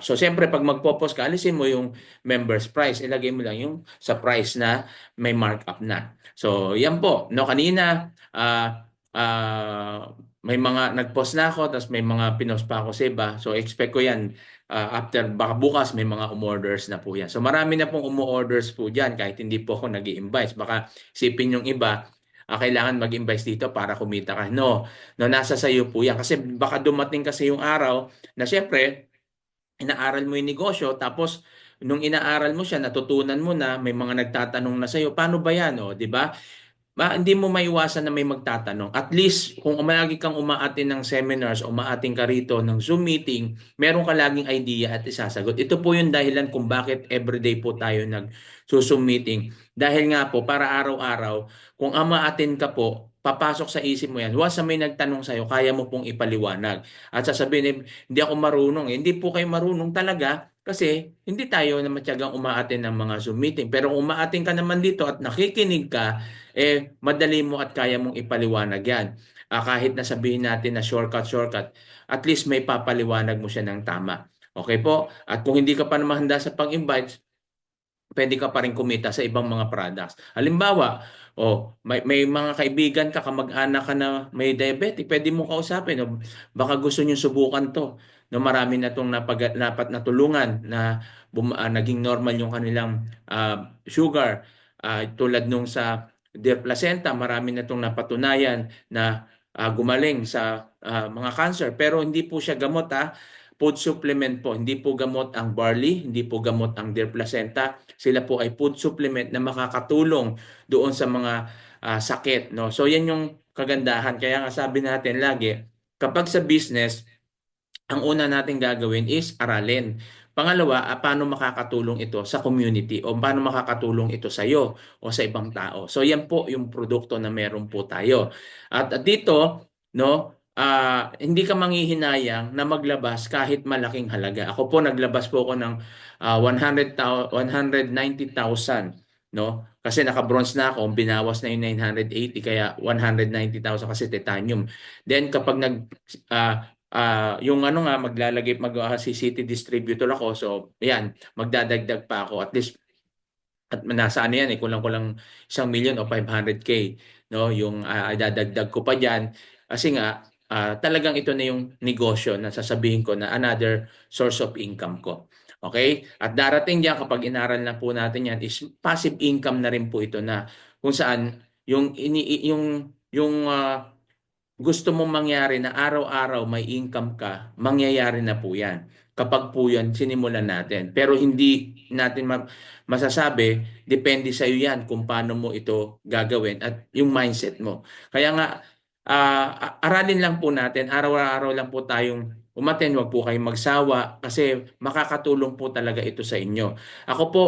So siyempre pag magpo-post ka, alisin mo yung members price, ilagay mo lang yung sa price na may markup na. So yan po, no, kanina may mga nag-post na ako tapos may mga pinost pa ako sa iba. So expect ko yan after baka bukas may mga umorders na po yan. So marami na pong umorders po dyan kahit hindi po ako nag-i-invite. Baka isipin yung iba, kailangan mag-invite dito para kumita ka. No, no, nasa sayo po yan. Kasi baka dumating kasi yung araw na syempre, inaaral mo yung negosyo, tapos nung inaaral mo siya, natutunan mo na, may mga nagtatanong na sa'yo, paano ba yan? O, di ba? Hindi mo maiwasan na may magtatanong. At least, kung lagi kang umaatin ng seminars o umaating ka rito ng Zoom meeting, meron ka laging idea at isasagot. Ito po yung dahilan kung bakit everyday po tayo nag-Zoom meeting. Dahil nga po, para araw-araw, kung umaatin ka po, papasok sa isip mo yan. Once na may nagtanong sa'yo, kaya mo pong ipaliwanag. At sasabihin, hindi ako marunong. Hindi po kayo marunong talaga kasi hindi tayo na matyagang umaatin ng mga Zoom meeting. Pero kung umaatin ka naman dito at nakikinig ka, madali mo at kaya mong ipaliwanag yan. Kahit na sabihin natin na shortcut, at least may papaliwanag mo siya ng tama. Okay po? At kung hindi ka pa naman handa sa pag-invite, pwede ka pa rin kumita sa ibang mga products. Halimbawa, may mga kaibigan ka, kamag-anak ka na may diabetic, pwede mo kausapin. Baka gusto niyo subukan to. No, marami na itong napat natulungan na naging normal yung kanilang sugar. Tulad nung sa Dear Placenta, marami na itong napatunayan na gumaling sa mga cancer. Pero hindi po siya gamot, food supplement po. Hindi po gamot ang barley, hindi po gamot ang Dear Placenta. Sila po ay food supplement na makakatulong doon sa mga sakit, no? So yan yung kagandahan. Kaya nga sabi natin lagi, kapag sa business, ang una natin gagawin is aralin. Pangalawa, paano makakatulong ito sa community o paano makakatulong ito sa iyo o sa ibang tao. So yan po yung produkto na meron po tayo. At dito, no, hindi ka manghihinayang na maglabas kahit malaking halaga. Ako po naglabas po ako ng 190,000, no? Kasi naka-bronze na ako, binawas na yung 980 kaya 190,000 kasi titanium. Then kapag yung maglalagay CCT distributor ako, so ayan, magdadagdag pa ako at least. At nasa ano yan kulang-kulang 1,000,000 o 500K, no, yung idadagdag ko pa diyan kasi nga talagang ito na yung negosyo na sasabihin ko na another source of income ko. Okay? At darating diyan kapag inaral na po natin yan is passive income na rin po ito na kung saan yung gusto mong mangyari na araw-araw may income ka, mangyayari na po yan. Kapag po yan, sinimulan natin. Pero hindi natin masasabi, depende sa iyo yan kung paano mo ito gagawin at yung mindset mo. Kaya nga, aralin lang po natin, araw-araw lang po tayong umaten, wag po kayong magsawa kasi makakatulong po talaga ito sa inyo. Ako po,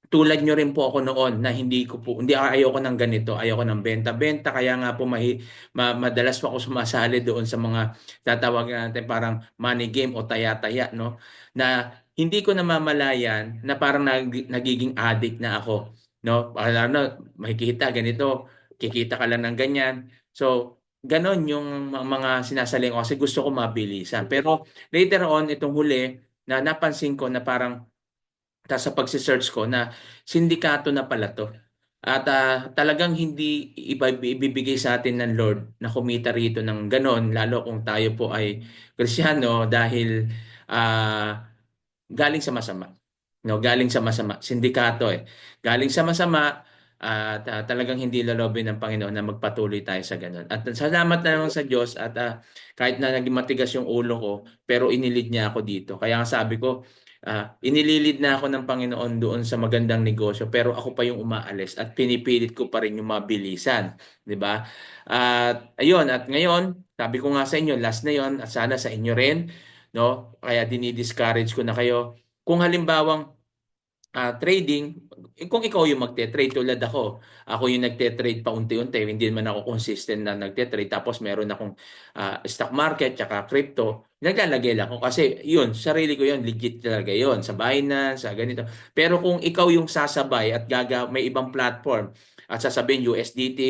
tulad nyo rin po ako noon na hindi ayoko ng ganito, ayoko ng benta-benta, kaya nga po madalas po ako sumasali doon sa mga tatawag natin parang money game o taya-taya, no? Na hindi ko namamalayan na parang nagiging addict na ako, no? Ano, makikita ganito, kikita ka lang ng ganyan. So, ganon yung mga sinasaling ko kasi gusto ko mabilisan. Pero later on, itong huli, na napansin ko na parang sa pagsisearch ko na sindikato na pala to. At talagang hindi ibibigay sa atin ng Lord na kumita rito ng ganon, lalo kung tayo po ay Kristiyano dahil ah, galing sa masama. No, galing sa masama. Sindikato eh. Galing sa masama at talagang hindi lalobin ng Panginoon na magpatuloy tayo sa ganun. At salamat na naman sa Diyos at kahit na naging matigas yung ulo ko, pero inilid niya ako dito. Kaya nga sabi ko, inililid na ako ng Panginoon doon sa magandang negosyo, pero ako pa yung umaalis at pinipilit ko pa rin yung mabilisan. 'Di ba? At ayun, at ngayon, sabi ko nga sa inyo, last na yon at sana sa inyo rin, no? Kaya dinidiscourage ko na kayo. Kung halimbawang trading, kung ikaw yung magte-trade tulad ako yung nagte-trade pa unti-unti, hindi naman ako consistent na nagte-trade, tapos meron akong stock market tsaka crypto, naglalagay lang ako kasi yun, sarili ko yun, legit talaga yun, sa Binance, sa ganito. Pero kung ikaw yung sasabay at may ibang platform at sasabihin USDT,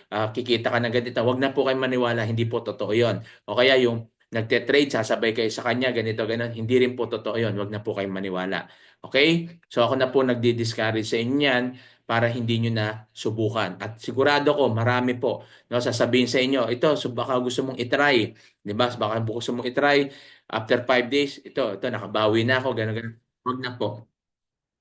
kikita ka na ganito, wag na po kayo maniwala, hindi po totoo yun. O kaya yung nagte-trade, sasabay kayo sa kanya, ganito, ganon, hindi rin po totoo yun, wag na po kayo maniwala. Okay? So ako na po nagdi-discourage sa inyo yan para hindi nyo na subukan. At sigurado ko, marami po, no, sasabihin sa inyo, ito, so baka gusto mong itry. Di ba? Baka gusto mong itry, after 5 days, ito, nakabawi na ako, gano'n, gano'n. Huwag na po.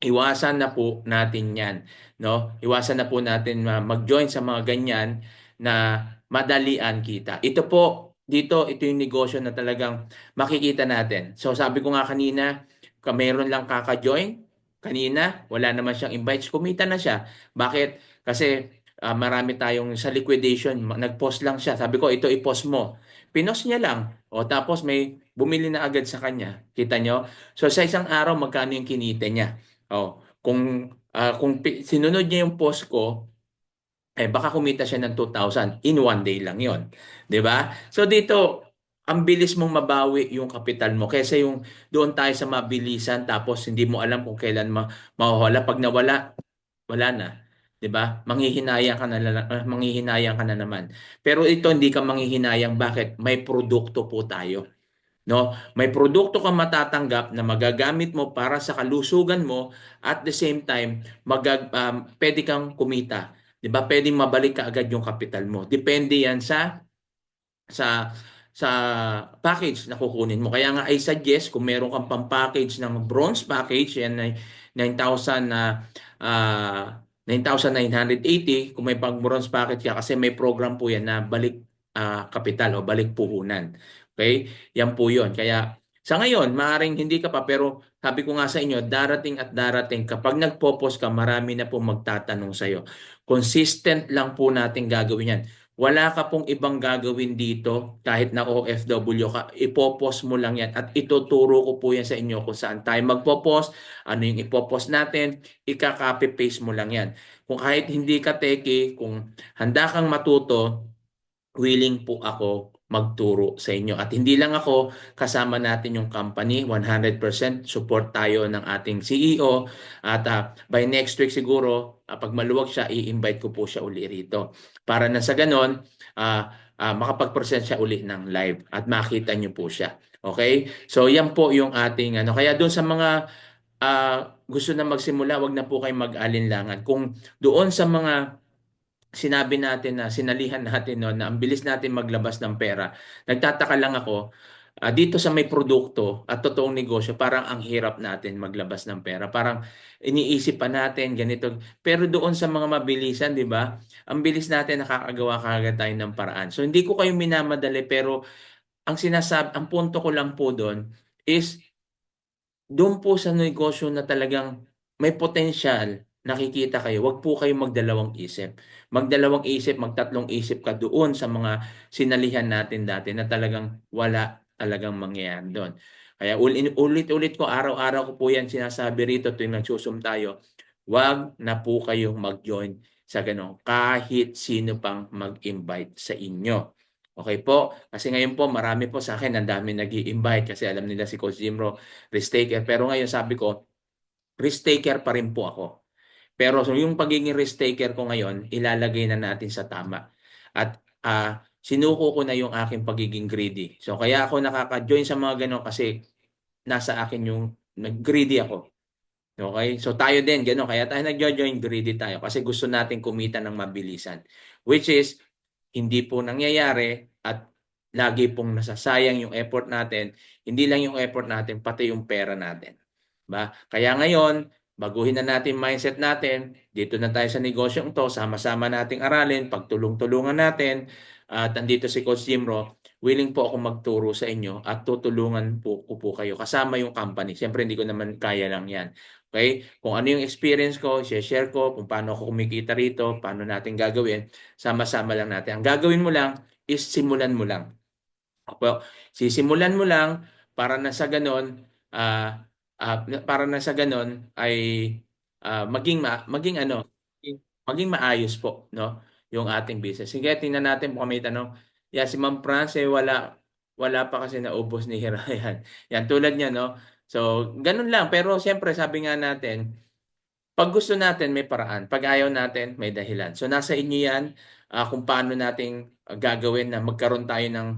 Iwasan na po natin yan, no? Iwasan na po natin mag-join sa mga ganyan na madalian kita. Ito po, ito yung negosyo na talagang makikita natin. So sabi ko nga kanina, meron lang kaka-join, kanina, wala naman siyang invites, kumita na siya. Bakit? Kasi marami tayong sa liquidation, nag-post lang siya. Sabi ko, ito i-post mo. Pinost niya lang. O tapos may bumili na agad sa kanya. Kita nyo? So sa isang araw, magkano yung kinita niya? Oh, kung sinunod niya yung post ko, baka kumita siya ng 2,000 in one day lang 'yon, 'di ba? So dito, ang bilis mong mabawi yung kapital mo kaysa yung doon tayo sa mabilisan tapos hindi mo alam kung kailan mahuhula. Pag nawala, wala na, 'di ba? Manghihinayang ka na naman. Pero ito hindi ka manghihinayang, bakit? May produkto po tayo. No, may produkto kang matatanggap na magagamit mo para sa kalusugan mo at the same time pwede kang kumita. 'Di ba? Pwedeng mabalik ka agad yung kapital mo. Depende 'yan sa sa package na kukunin mo. Kaya nga I suggest kung meron kang pang-package ng bronze package, yan ay 9,000 na 9,980 kung may pang-bronze package ka kasi may program po yan na balik kapital o balik puhunan. Okay? Yan po 'yon. Kaya sa ngayon, maaring hindi ka pa, pero sabi ko nga sa inyo, darating at darating, kapag nagpo-post ka, marami na po magtatanong sa'yo. Consistent lang po natin gagawin yan. Wala ka pong ibang gagawin dito kahit na OFW ka. Ipopost mo lang yan at ituturo ko po yan sa inyo kung saan tayo magpo-post, ano yung ipopost natin, ika-copy-paste mo lang yan. Kung kahit hindi ka techie, kung handa kang matuto, willing po ako magturo sa inyo. At hindi lang ako, kasama natin yung company, 100% support tayo ng ating CEO. At by next week siguro, pag maluwag siya, i-invite ko po siya uli rito. Para na sa ganon, makapag-present siya uli ng live at makita niyo po siya. Okay? So yan po yung ating ano. Kaya doon sa mga gusto na magsimula, wag na po kayong mag-alinlangan. Kung doon sa mga sinabi natin na sinalihan natin no, na ang bilis natin maglabas ng pera. Nagtataka lang ako, dito sa may produkto at totoong negosyo, parang ang hirap natin maglabas ng pera. Parang iniisip pa natin ganito. Pero doon sa mga mabilisan, di ba? Ang bilis natin nakakagawa kaagad tayo ng paraan. So hindi ko kayo minamadali, pero ang punto ko lang po doon is doon po sa negosyo na talagang may potensyal, nakikita kayo, wag po kayo magdalawang isip. Magdalawang isip, magtatlong isip ka doon sa mga sinalihan natin dati na talagang wala talagang mangyayari doon. Kaya ulit-ulit ko, araw-araw ko po yan sinasabi rito tuwing nagsusum tayo, wag na po kayong mag-join sa ganun. Kahit sino pang mag-invite sa inyo. Okay po? Kasi ngayon po, marami po sa akin, ang dami nag-i-invite kasi alam nila si Coach Jimro, risk taker. Pero ngayon sabi ko, risk taker pa rin po ako. Pero so yung pagiging risk taker ko ngayon, ilalagay na natin sa tama. At sinuko ko na yung aking pagiging greedy. So kaya ako nakaka-join sa mga ganun kasi nasa akin yung nag-greedy ako. Okay? So tayo din, gano'n. Kaya tayo nag-join greedy tayo kasi gusto natin kumita ng mabilisan. Which is, hindi po nangyayari at lagi pong nasasayang yung effort natin. Hindi lang yung effort natin, pati yung pera natin. Ba? Kaya ngayon, baguhin na natin mindset natin. Dito na tayo sa negosyong to, sama-sama nating aralin, pagtulong-tulungan natin. At andito si Coach Jimro, willing po ako magturo sa inyo at tutulungan po kayo kasama yung company. Siyempre, hindi ko naman kaya lang yan. Okay? Kung ano yung experience ko, share ko, kung paano ako kumikita rito, paano natin gagawin, sama-sama lang natin. Ang gagawin mo lang is simulan mo lang. Opo, sisimulan mo lang para na sa ganon, para na sa ganon ay maging ano, maging maayos po, no? Yung ating business. Sige, tingnan natin kung may tanong. Yeah, si Ma'am France, wala pa kasi naubos ni Hira. Yan, tulad niya, no? So, ganun lang. Pero siyempre, sabi nga natin, pag gusto natin, may paraan. Pag ayaw natin, may dahilan. So, nasa inyo yan kung paano nating gagawin na magkaroon tayo ng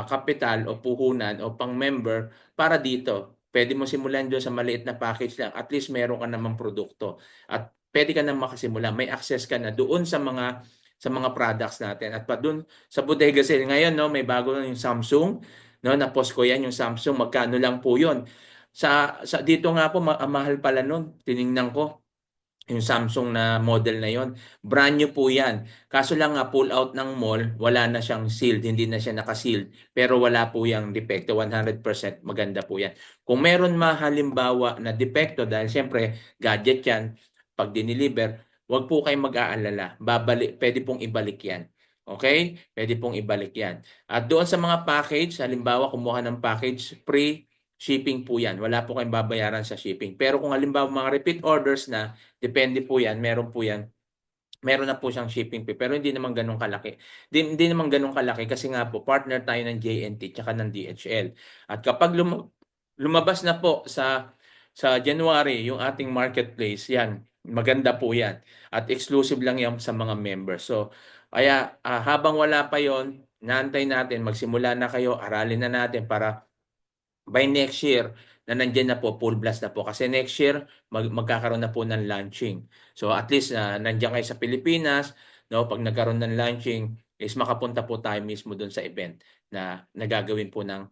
kapital o puhunan o pang-member para dito. Pwede mo simulan doon sa maliit na package lang. At least meron ka namang produkto. At pwede ka na makasimula. May access ka na doon sa mga products natin. At pa doon sa bodega sale ngayon, no, may bago na yung Samsung. No, na-post ko yan yung Samsung. Magkano lang po yun. Sa dito nga po, mahal pala nun. Tiningnan ko yung Samsung na model na yon, brand new po yan. Kaso lang nga, pull out ng mall, wala na siyang sealed, hindi na siya naka-sealed. Pero wala po yung depekto, 100% maganda po yan. Kung meron halimbawa na depekto, dahil siyempre, gadget yan, pag diniliver, wag po kayong mag-aalala. Pwede pong ibalik yan. Okay? Pwede pong ibalik yan. At doon sa mga package, halimbawa, kumuha ng package, free shipping po yan. Wala po kayong babayaran sa shipping. Pero kung halimbawa mga repeat orders na, depende po yan, meron po yan. Meron na po siyang shipping fee pero hindi naman ganun kalaki. Hindi naman ganun kalaki kasi nga po partner tayo ng JNT tsaka ng DHL. At kapag lumabas na po sa January yung ating marketplace, yan, maganda po yan. At exclusive lang yan sa mga members. So, kaya habang wala pa yon, naantay natin, magsimula na kayo, aralin na natin para by next year na nandiyan na po, full blast na po. Kasi next year, magkakaroon na po ng launching. So at least nandiyan kayo sa Pilipinas, no, pag nagkaroon ng launching, is makapunta po tayo mismo doon sa event na nagagawin po ng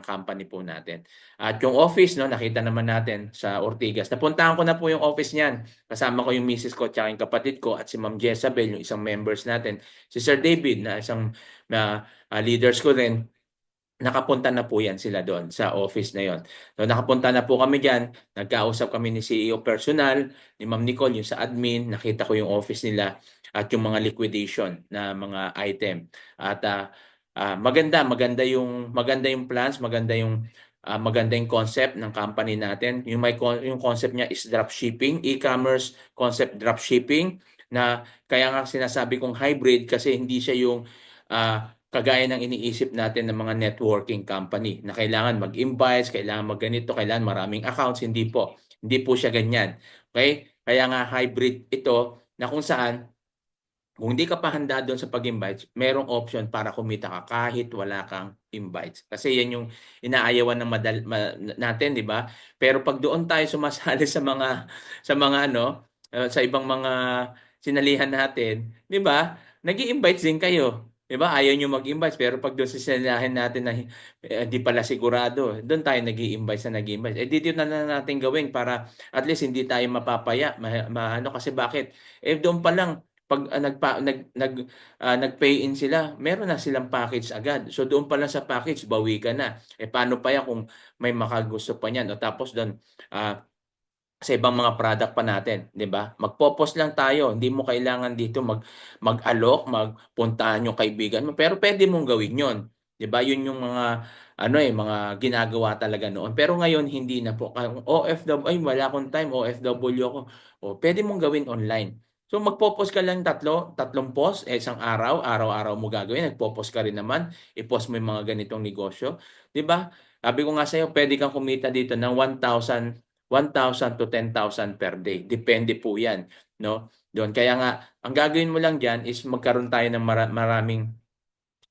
company po natin. At yung office, no, nakita naman natin sa Ortigas. Napuntahan ko na po yung office niyan. Kasama ko yung misis ko at yung kapatid ko at si Ma'am Jezabel, yung isang members natin. Si Sir David, na isang leaders ko rin. Nakapunta na po yan sila doon sa office na yon. So nakapunta na po kami diyan, nagkausap kami ni CEO personal, ni Ma'am Nicole, yung sa admin, nakita ko yung office nila at yung mga liquidation na mga item. At maganda yung plans, maganda yung concept ng company natin. Yung concept niya is dropshipping, e-commerce concept dropshipping na kaya nga sinasabi kong hybrid kasi hindi siya yung kagaya ng iniisip natin ng mga networking company na kailangan mag-invites, kailangan magganito, kailangan maraming accounts. Hindi po. Hindi po siya ganyan. Okay? Kaya nga hybrid ito na kung saan kung hindi ka pa handa doon sa pag-invites, merong option para kumita ka kahit wala kang invites. Kasi yan yung inaayawan ng natin, di ba? Pero pag doon tayo sumasali sa ibang mga sinalihan natin, di ba? Nag-i-invites din kayo. 'Di ba? Ayaw nyo mag-invite pero pag doon sisinahin natin na di pala sigurado, doon tayo nag-i-invite sa nag-i-invite. Eh dito na lang natin gawin para at least hindi tayo mapapaya. Ano kasi bakit? Eh doon pa lang pag nag-pay in sila, meron na silang package agad. So doon pa lang sa package, bawi ka na. Eh paano pa yan kung may makagusto pa niyan? O tapos doon, ah, sa ibang mga product pa natin, 'di ba? Magpo-post lang tayo, hindi mo kailangan dito mag-alok, magpuntahan yung kaibigan mo, pero pwede mong gawin 'yon, 'di ba? 'Yun yung mga ano mga ginagawa talaga noon. Pero ngayon hindi na po. Kung OFW, ay wala akong time, OFW ako. O pwede mong gawin online. So magpo-post ka lang tatlong post isang araw, araw-araw mo gagawin, nagpo-post ka rin naman, i-post mo yung mga ganitong negosyo, 'di ba? Sabi ko nga sa'yo, pwede kang kumita dito ng 1,000 to 10,000 per day. Depende po 'yan, no? Doon. Kaya nga, ang gagawin mo lang diyan is magkaroon tayo ng maraming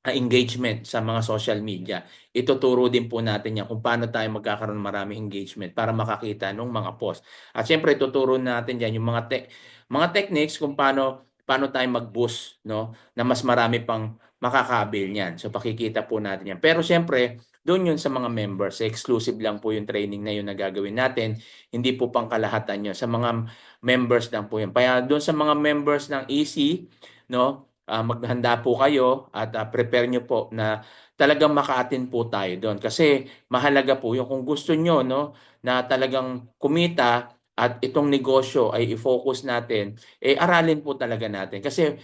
engagement sa mga social media. Ituturo din po natin 'yan kung paano tayo magkakaroon ng maraming engagement para makakita ng mga post. At siyempre tuturo natin diyan yung mga techniques kung paano tayo mag-boost, no, na mas marami pang makaka-avail niyan. So pakikita po natin 'yan. Pero siyempre, doon 'yun sa mga members. Exclusive lang po yung training na 'yun na gagawin natin. Hindi po pangkalahatan 'yun. Sa mga members lang po 'yun. Kaya doon sa mga members ng EC, no, maghanda po kayo at prepare nyo po na talagang maka-attend po tayo doon. Kasi mahalaga po yung kung gusto nyo, no, na talagang kumita at itong negosyo ay i-focus natin, eh aralin po talaga natin. Kasi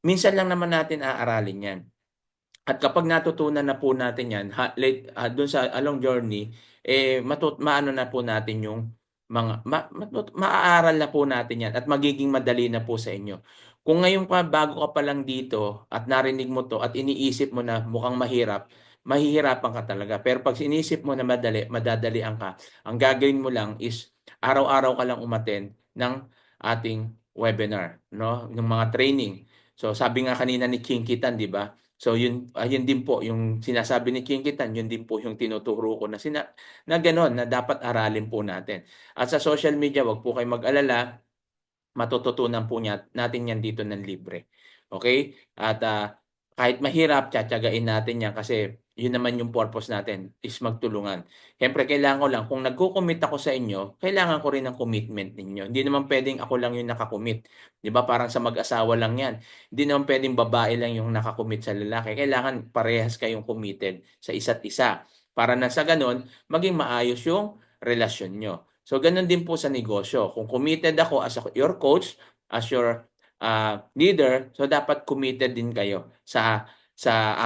minsan lang naman natin aaralin yan. At kapag natutunan na po natin 'yan, do'n sa along journey, eh, maano na po natin yung mga maaaral na po natin 'yan at magiging madali na po sa inyo. Kung ngayon pa bago ka pa lang dito at narinig mo 'to at iniisip mo na mukhang mahirap, mahihirapan ka talaga. Pero 'pag inisip mo na madali, madadalian ka. Ang gagawin mo lang is araw-araw ka lang umattend ng ating webinar, no, ng mga training. So, sabi nga kanina ni Chinkitan, 'di ba? So yun din po yung sinasabi ni Chinkitan, yun din po yung tinuturo ko na gano'n na dapat aralin po natin. At sa social media, 'wag po kayong mag-alala, matututunan po natin 'yan dito ng libre. Okay? At kahit mahirap, tiyatiyagain natin 'yan kasi yun naman yung purpose natin is magtulungan. Siyempre kailangan ko lang kung nagko-commit ako sa inyo, kailangan ko rin ng commitment ninyo. Hindi naman puwedeng ako lang yung naka-commit, 'di ba? Parang sa mag-asawa lang 'yan. Hindi naman puwedeng babae lang yung naka-commit sa lalaki. Kailangan parehas kayong committed sa isa't isa para na sa gano'n maging maayos yung relasyon niyo. So gano'n din po sa negosyo. Kung committed ako as your coach, as your leader, so dapat committed din kayo sa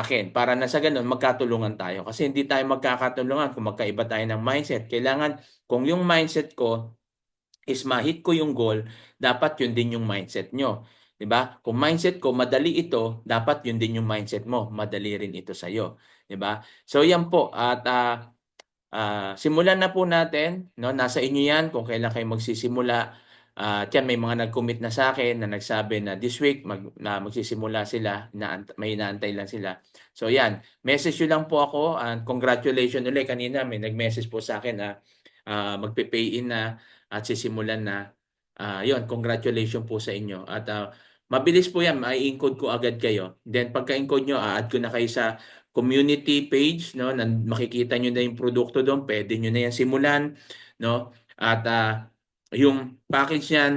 akin para na sa gano'n magkatulungan tayo. Kasi hindi tayo magkakatulungan kung magkaiba tayo ng mindset. Kailangan kung yung mindset ko is ma-hit ko yung goal, dapat yun din yung mindset nyo. 'Di ba? Kung mindset ko madali ito, dapat yun din yung mindset mo, madali rin ito sa iyo, 'di ba? So yan po at simulan na po natin, no? Nasa inyo 'yan kung kailan kayo magsisimula. Diyan may mga nag-commit na sa akin na nagsabi na this week magsisimula sila, may inaantay lang sila. So 'yan, message niyo lang po ako and congratulations ulit. Kanina may nag-message po sa akin na magpe-pay in na at sisimulan na. 'Yun, congratulations po sa inyo at mabilis po 'yan, mai-encode ko agad kayo. Then pagka-encode niyo, a-add ko na kayo sa community page, no, na makikita niyo na yung produkto doon, pwede niyo na yan simulan, no? At yung package niyan,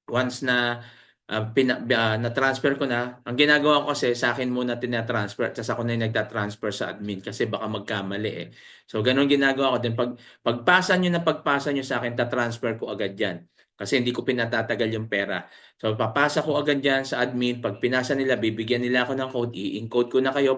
once na na-transfer ko na, ang ginagawa ko kasi sa akin muna tina-transfer, tapos ako na yung nagta-transfer sa admin kasi baka magkamali eh. So ganun ginagawa ko din. Pagpasa niyo sa akin, ta-transfer ko agad yan. Kasi hindi ko pinatatagal yung pera. So papasa ko agad yan sa admin. Pag pinasa nila, bibigyan nila ako ng code, i-encode ko na kayo,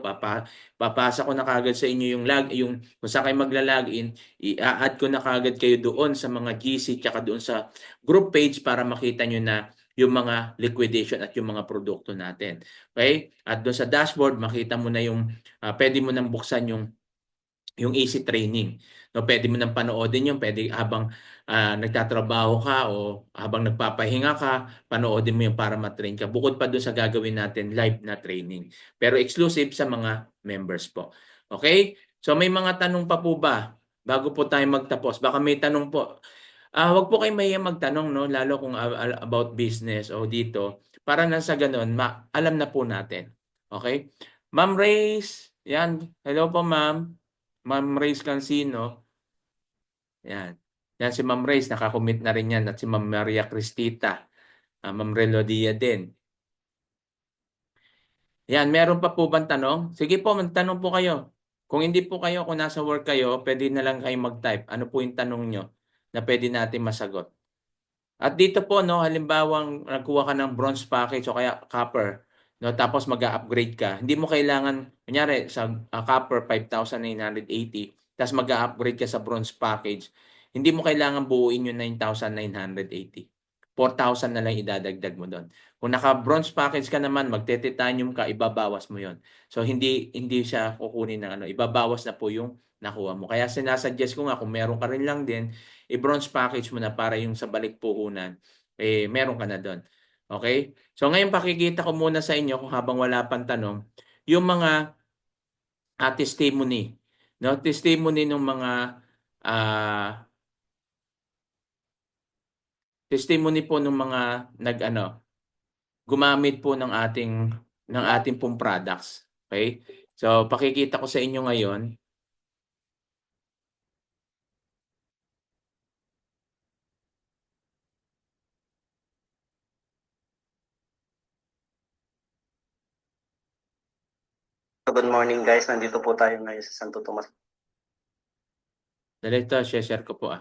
papasa ko na kagad sa inyo yung kung saan kayo magla-login, i-add ko na kagad kayo doon sa mga GC tsaka doon sa group page para makita nyo na yung mga liquidation at yung mga produkto natin. Okay? At doon sa dashboard, makita mo na yung pwede mo nang buksan yung easy training. No, pwede mo nang panoodin yung pwede habang nagtatrabaho ka o habang nagpapahinga ka, panoodin mo yung para ma-train ka. Bukod pa doon sa gagawin natin live na training. Pero exclusive sa mga members po. Okay? So may mga tanong pa po ba bago po tayo magtapos? Baka may tanong po. Wag po kayong mahiyang magtanong, no, lalo kung about business o dito para na sa gano'n alam na po natin. Okay? Ma'am Reyes, yan. Hello po, ma'am. Ma'am Reyes Cancino. Yan. Yan si Ma'am Reyes, nakakommit na rin yan. At si Ma'am Maria Cristita. Ma'am Relodia din. Yan, meron pa po bang tanong? Sige po, magtanong po kayo. Kung hindi po kayo, kung nasa work kayo, pwede na lang kayo mag-type. Ano po yung tanong nyo na pwede natin masagot? At dito po, no, halimbawang nagkuha ka ng bronze package o kaya copper, no, tapos mag-upgrade ka. Hindi mo kailangan, kunyari, sa copper 5,980, tapos mag-upgrade ka sa bronze package. Hindi mo kailangan buuin yung 9,980. 4,000 na lang idadagdag mo doon. Kung naka-bronze package ka naman, magte-titanium ka, ibabawas mo yon. So, hindi siya kukunin ng ano, ibabawas na po yung nakuha mo. Kaya sinasuggest ko nga, kung meron ka rin lang din, i-bronze package mo na para yung sa balik puhunan, meron ka na doon. Okay? So ngayon pakikita ko muna sa inyo kung habang wala pang tanong, yung mga testimony. No? Testimony ng mga ah, testimony po ng mga gumamit po ng ating pong products. Okay? So pakikita ko sa inyo ngayon. Good morning guys, nandito po tayo ngayon sa Santo Tomas. Dali ito, share ko po.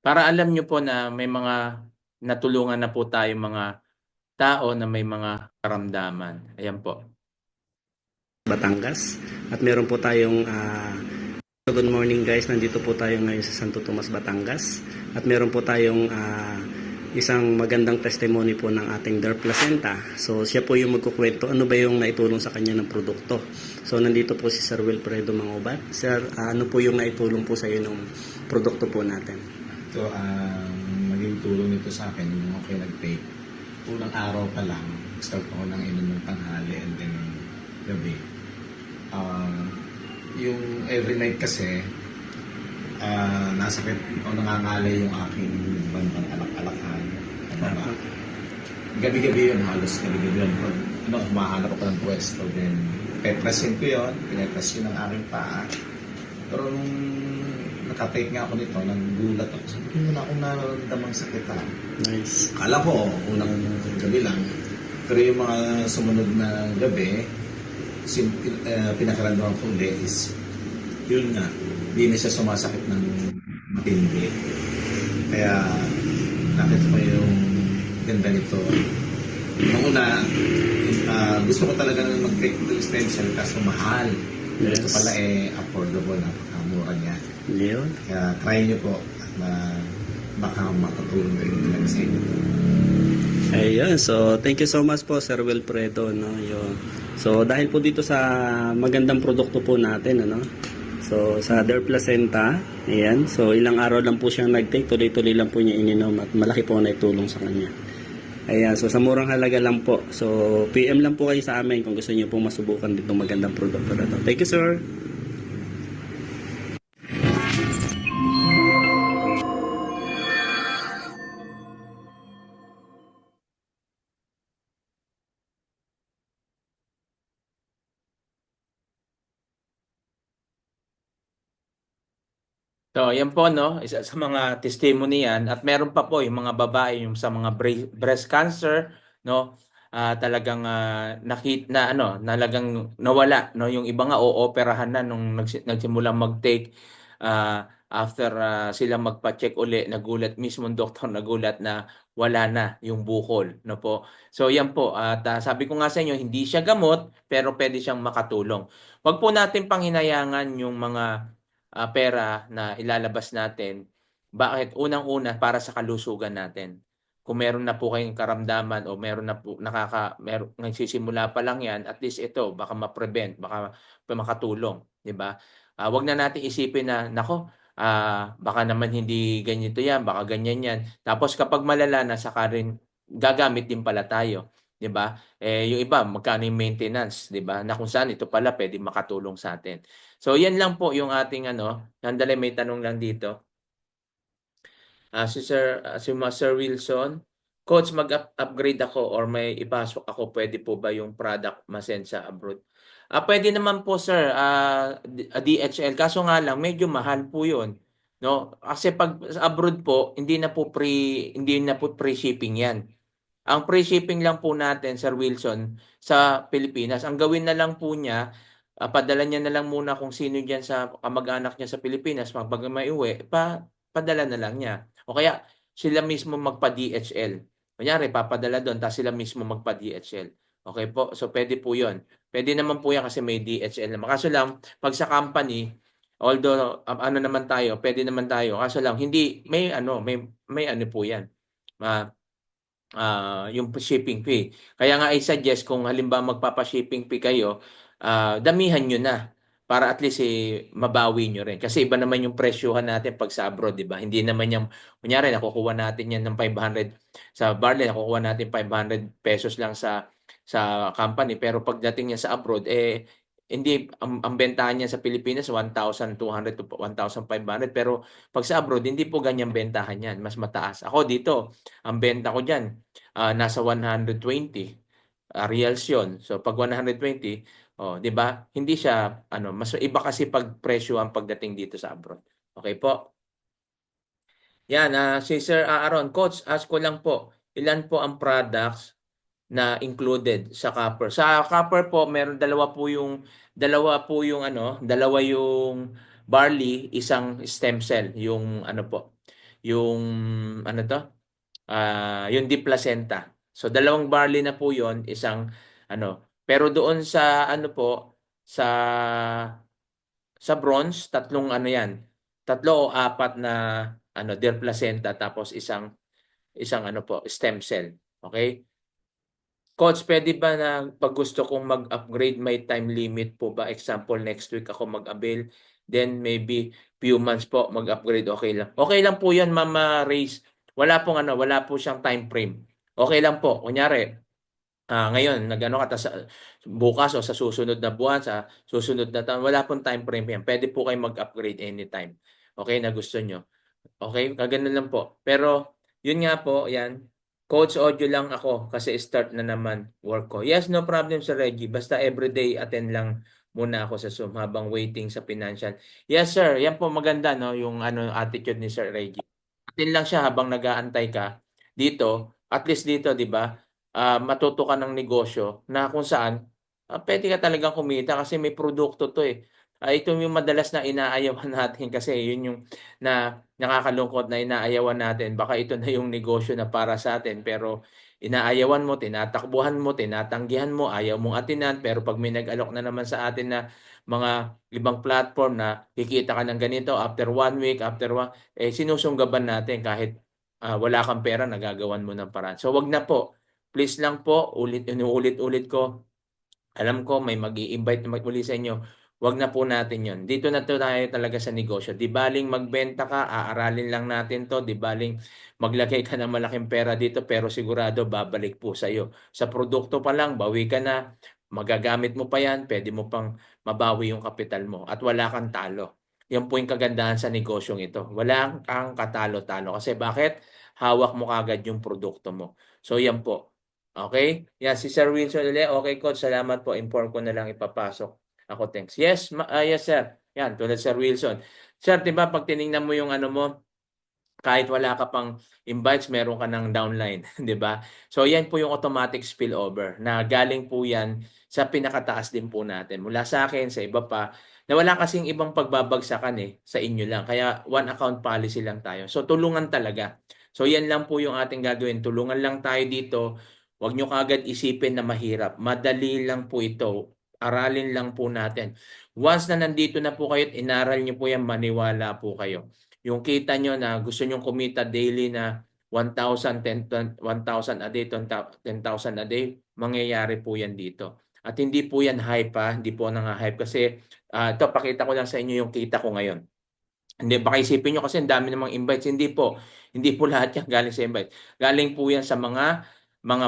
Para alam nyo po na may mga natulungan na po tayo mga tao na may mga karamdaman. Ayan po. Batangas. At meron po tayong good morning guys, nandito po tayo ngayon sa Santo Tomas, Batangas. At meron po tayong isang magandang testimony po ng ating Der Placenta. So siya po yung magkukwento ano ba yung naitulong sa kanya ng produkto. So nandito po si Sir Wilfredo Mangubat. Sir, ano po yung naitulong po sa iyo ng produkto po natin? Ito, naging tulong nito sa akin nung ako nag-take. Unang araw pa lang, start ako ng inom ng tanghali and then gabi. Yung every night kasi, nasakit o nangangalay yung aking bandang alak-alakan. Gabi-gabi yun, halos gabi-gabi yun. Humahanap ako ng pwesto. Then, pepresin ko yun, pinepres yun ang aking paa. Pero nung nakatake nga ako nito, nagulat ako. Sabi ko, wala akong nararamdamang sakit ha. Nice. Akala ko, unang gabi lang. Pero yung mga sumunod na gabi, pinakaramdaman ko ulit is, yun nga, hindi na siya sumasakit ng matindi. Kaya, nakita ko yung ganda nito. Nung una, gusto ko talaga mag-take the stem cell kaso mahal. Yes. Ito pala affordable, napakamura niya. Yun. Kaya try nyo po at baka makatulong rin talaga sa inyo. Ayun, so thank you so much po Sir Wilfredo, no. Yun. So dahil po dito sa magandang produkto po natin, ano. So sa Der Placenta, ayan. So ilang araw lang po siyang nag-take, tuloy-tuloy lang po niya ininom at malaki po ang naitulong sa kanya. Ayan, so sa murang halaga lang po. So PM lang po kayo sa amin kung gusto niyo pong masubukan ditong magandang produkto na to. Thank you, sir. So, yan po, no? Isa sa mga testimony yan. At meron pa po yung mga babae, yung sa mga breast cancer, no? Talagang talagang nawala, no? Yung iba nga ooperahan na nung nagsimulang mag-take after sila magpa-check uli, nagulat mismo ang doktor, nagulat na wala na yung bukol, no po. So, yan po. At sabi ko nga sa inyo, hindi siya gamot, pero pwede siyang makatulong. Wag po natin panghinayangan yung mga pera na ilalabas natin. Bakit? Unang-una para sa kalusugan natin. Kung meron na po kayong karamdaman o meron na po nagsisimula pa lang 'yan, at least ito baka ma-prevent, baka makatulong, 'di ba? Wag na natin isipin na nako, baka naman hindi ganito 'yan, baka ganyan 'yan. Tapos kapag malala na saka rin gagamit din pala tayo, 'di ba? Yung iba magkano yung maintenance, 'di ba? Na kung saan ito pala pwede makatulong sa atin. So yan lang po yung ating sandali may tanong lang dito. Si Sir Wilson, Coach, mag-upgrade ako or may ipasok ako, pwede po ba yung product ma-send sa abroad? Pwede naman po sir, DHL. Kaso nga lang, medyo mahal po yun. No? Kasi pag sa abroad po, hindi na po free shipping yan. Ang free shipping lang po natin, Sir Wilson, sa Pilipinas, ang gawin na lang po niya, padala niya na lang muna kung sino diyan sa kamag-anak niya sa Pilipinas, pag maiuwi, padala na lang niya. O kaya sila mismo magpa-DHL. Kunyari, papadala doon, tapos sila mismo magpa-DHL. Okay po? So, pwede po yun. Pwede naman po yan kasi may DHL naman. Kaso lang, pag sa company, although, ano naman tayo, pwede naman tayo. Kaso lang, hindi, may ano po yan. Yung shipping fee. Kaya nga i-suggest kung halimbawa magpapa-shipping fee kayo, damihan nyo na para at least mabawi nyo rin. Kasi iba naman yung presyohan natin pag sa abroad, di ba? Hindi naman yung, kunyari, nakukuha natin yan ng 500 sa barley, nakukuha natin 500 pesos lang sa company. Pero pagdating niya sa abroad, hindi, ang bentahan niya sa Pilipinas 1,200 to 1,500, pero pag sa abroad hindi po ganyang bentahan yan, mas mataas. Ako dito, ang benta ko diyan nasa 120 reals yun. So pag 120, oh, 'di ba? Hindi siya mas iba kasi pag presyo ang pagdating dito sa abroad. Okay po. Yan, si Sir Aaron, coach, ask ko lang po, ilan po ang products na included sa copper? Sa copper po, meron dalawa yung barley, isang stem cell, yung ano po, yung ano to? Yung di placenta. So dalawang barley na po 'yon, isang Pero doon sa sa bronze, tatlong tatlo o apat na deer placenta tapos isang stem cell. Okay? Coach, pwede ba na pag gusto kong mag-upgrade, may time limit po ba? Example, next week ako mag-avail, then maybe few months po mag-upgrade, okay lang. Okay lang po 'yan, Mama Race. Wala po siyang time frame. Okay lang po. Kunyari, ngayon nagano ka tas bukas o sa susunod na buwan, sa susunod na taon, wala pong time frame 'yan. Pwede po kayong mag-upgrade anytime. Okay na gusto nyo. Okay, kagano'n lang po. Pero yun nga po, yan. Coach, audio lang ako kasi start na naman work ko. Yes, no problem sa Reggie. Basta everyday attend lang muna ako sa Zoom habang waiting sa financial. Yes, sir. Yan po maganda, no? Yung attitude ni Sir Reggie. Attend lang siya habang nag-aantay ka. Dito, at least dito, di ba? Matuto ka ng negosyo na kung saan pwede ka talagang kumita kasi may produkto to eh. Ito yung madalas na inaayawan natin kasi yun yung na nakakalungkot na inaayawan natin. Baka ito na yung negosyo na para sa atin pero inaayawan mo, tinatakbuhan mo, tinatanggihan mo, ayaw mong atinan pero pag may nag-alok na naman sa atin na mga ibang platform na kikita ka ng ganito after 1 week, sinusunggaban natin kahit wala kang pera, nagagawan mo ng paraan. So wag na po. Please lang po, inuulit-ulit ko. Alam ko may mag-i-invite uli sa inyo. Wag na po natin yon. Dito na to tayo talaga sa negosyo. Di baling magbenta ka, aaralin lang natin to. Di baling maglagay ka ng malaking pera dito pero sigurado babalik po sa iyo. Sa produkto pa lang, bawi ka na. Magagamit mo pa yan, pwede mo pang mabawi yung kapital mo at wala kang talo. Yan po yung kagandahan sa negosyong ito. Wala kang katalo-talo. Kasi bakit? Hawak mo kagad yung produkto mo. So yan po. Okay? Yeah, si Sir Wilson ulit. Okay, Coach. Salamat po. Inform ko na lang ipapasok. Ako, thanks. Yes, yes, sir. Yan, tulad Sir Wilson. Sir, di ba pag tinignan mo yung mo, kahit wala ka pang invites, meron ka ng downline, di ba? So, yan po yung automatic spillover na galing po yan sa pinakataas din po natin. Mula sa akin, sa iba pa, na wala kasing ibang pagbabagsakan sa inyo lang. Kaya one account policy lang tayo. So, tulungan talaga. So, yan lang po yung ating gagawin. Tulungan lang tayo dito. Huwag nyo kagad isipin na mahirap. Madali lang po ito. Aralin lang po natin. Once na nandito na po kayo at inaral nyo po yan, maniwala po kayo. Yung kita nyo na gusto nyo kumita daily na 1,000, 1,000 a day, 10,000 a day, mangyayari po yan dito. At hindi po yan hype hindi po nang-hype kasi ito, pakita ko lang sa inyo yung kita ko ngayon. Hindi, baka isipin nyo kasi ang dami namang invites. Hindi po. Hindi po lahat yan galing sa invite. Galing po yan sa mga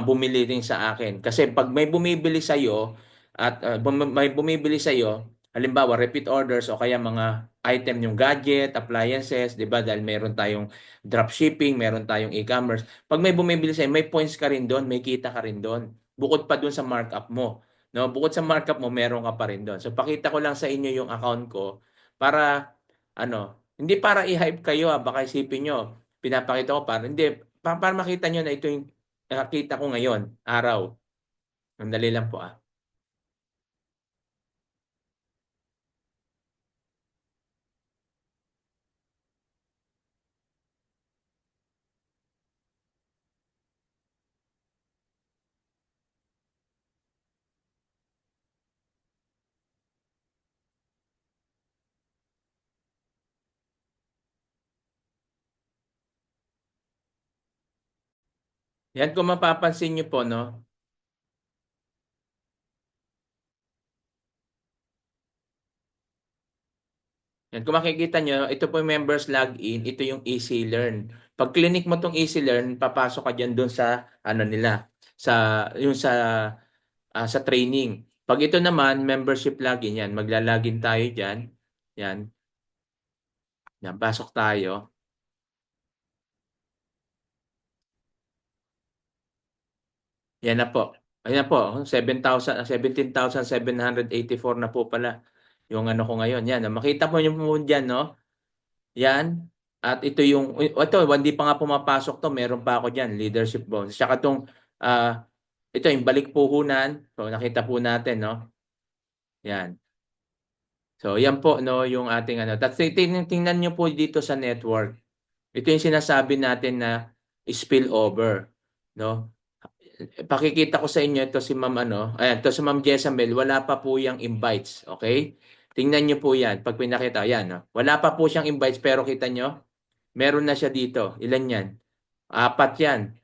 bumili rin sa akin. Kasi pag may bumibili sa iyo at may bumibili sa iyo, halimbawa repeat orders o kaya mga item yung gadget, appliances, 'di ba? Dahil meron tayong dropshipping, meron tayong e-commerce. Pag may bumibili sa'yo, may points ka rin doon, may kita ka rin doon. Bukod pa doon sa markup mo. No, bukod sa markup mo, meron ka pa rin doon. So pakita ko lang sa inyo yung account ko para hindi para i-hype kayo, baka isipin nyo, pinapakita ko para hindi para makita nyo na ito yung nakita ko ngayon, araw. Sandali lang po. Yan kung mapapansin nyo po, no? Yan, kung makikita nyo, ito po yung members login, ito yung Easy Learn. Pag clinic mo tong Easy Learn, papasok ka dyan doon sa nila, sa training. Pag ito naman, membership login yan, maglalagin tayo dyan. Yan. Yan, pasok tayo. Yan na po. Ayan po, 17,784 na po pala yung ko ngayon. Yan, makita mo yung po dyan, no? Yan. At ito hindi pa nga pumapasok to, meron pa ako dyan, leadership bonus. Tsaka ito yung balik puhunan. So, nakita po natin, no? Yan. So, yan po, no, yung ating Tapos tingnan nyo po dito sa network. Ito yung sinasabi natin na spillover, no? Pakikita ko sa inyo ito si Ma'am ayan, ito si Ma'am Jezamel, wala pa po yung invites, okay? Tingnan niyo po 'yan pag pinakita, ayan, no? Wala pa po siyang invites pero kita nyo, meron na siya dito. Ilan 'yan? 4 'yan.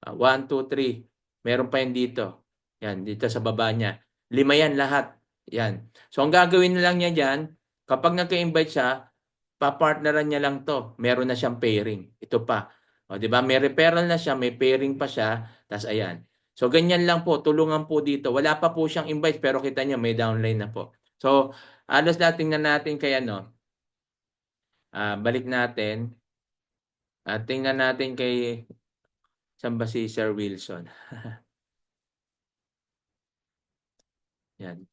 1 2 3. Meron pa 'yan dito. Yan, dito sa baba niya. 5 'yan lahat. Yan. So ang gagawin na lang niya diyan, kapag nagka-invite siya, papartneran niya lang 'to. Meron na siyang pairing. Ito pa. O, 'di ba? May referral na siya, may pairing pa siya, tas ayan. So ganyan lang po, tulungan po dito. Wala pa po siyang invite pero kita niyo may downline na po. So, alos natin na natin kay balik natin. Tingnan natin kay saan ba si Sir Wilson. Yan.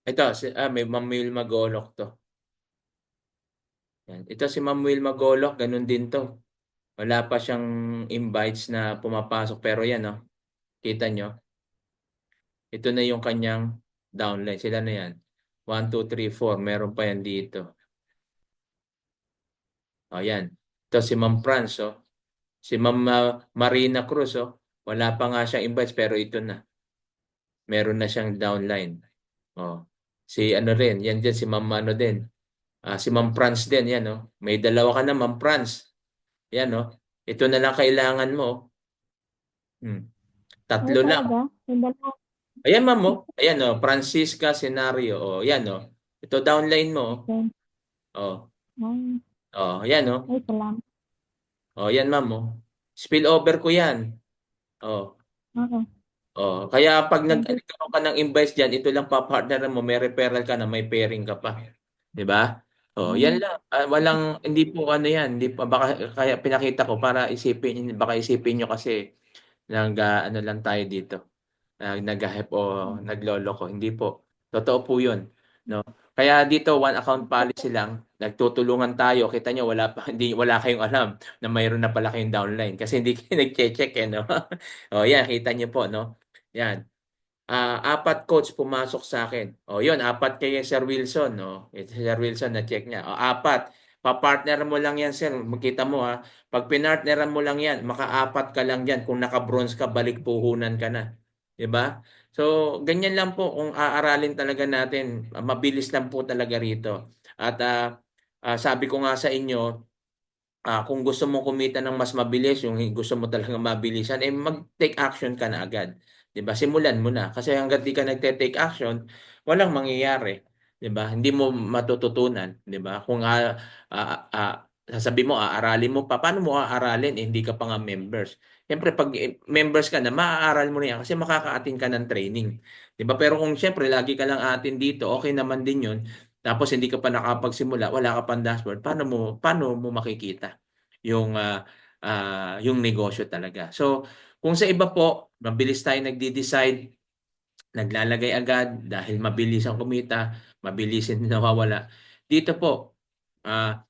Ito, may Ma'am Wilma Golok to. Yan. Ito si Ma'am Wilma Golok, ganun din to. Wala pa siyang invites na pumapasok pero yan, no? Kita nyo? Ito na yung kanyang downline. Sila na yan. 1, 2, 3, 4. Meron pa yan dito. O, yan. Ito si Ma'am Franz, oh. Si Ma'am Marina Cruz, oh. Wala pa nga siyang invites pero ito na. Meron na siyang downline. Oh. Si rin, yan dyan si Ma'am din. Si Ma'am Franz din, yan, oh. May dalawa ka na, Ma'am Franz. Yan, oh. Ito na lang kailangan mo. Tatlo lang. Ayan, ma'am, oh. Ayan, oh. Francisca Senario. Oh, yan, oh. Ito downline mo. Oh. Oh, yan, oh. Oh, yan, ma'am, oh. Spillover ko yan. Oh. Oh, kaya pag nagkaroon ka ng invites diyan, ito lang pa-partner mo, may referral ka na, may pairing ka pa. 'Di ba? Oh, yan lang. Hindi po yan, hindi pa baka kaya pinakita ko para baka isipin niyo kasi lang tayo dito. Nag-hype o nagloloko, hindi po. Totoo po 'yun, no? Kaya dito one account policy lang, nagtutulungan tayo. Kita niyo wala kayong alam na mayroon na pala kayong downline kasi hindi kayo nagche-check no. Oh, yan, kita niyo po, no? Yan. 4 coach pumasok sa akin. O, yun, 4 kay Sir Wilson, no? Sir Wilson na-check niya. O, 4. Pa-partner mo lang yan, sir. Makita mo, ha. Pag pinartneran mo lang yan, maka-4 ka lang yan. Kung naka-bronze ka, balik puhunan ka na. 'Di ba? So, ganyan lang po kung aaralin talaga natin. Mabilis lang po talaga rito. At sabi ko nga sa inyo, kung gusto mo kumita ng mas mabilis, yung gusto mo talaga mabilisan, mag-take action ka na agad. 'Di ba? Simulan mo na. Kasi hangga't di ka nagte-take action, walang mangyayari. 'Di ba? Hindi mo matututunan, 'di ba? Kung sasabi mo aaralin mo pa, paano mo aaralin? Hindi ka pa nga members. siyempre pag members ka na, maaaral mo na yan kasi makaka-attend ka ng training. 'Di ba? Pero kung siyempre lagi ka lang attend dito, okay naman din 'yun. Tapos hindi ka pa nakapagsimula, wala ka pang dashboard, paano mo makikita yung yung negosyo talaga. So, kung sa iba po, mabilis tayo nagde-decide, naglalagay agad dahil mabilis ang kumita, mabilis din nawawala. Dito po, ah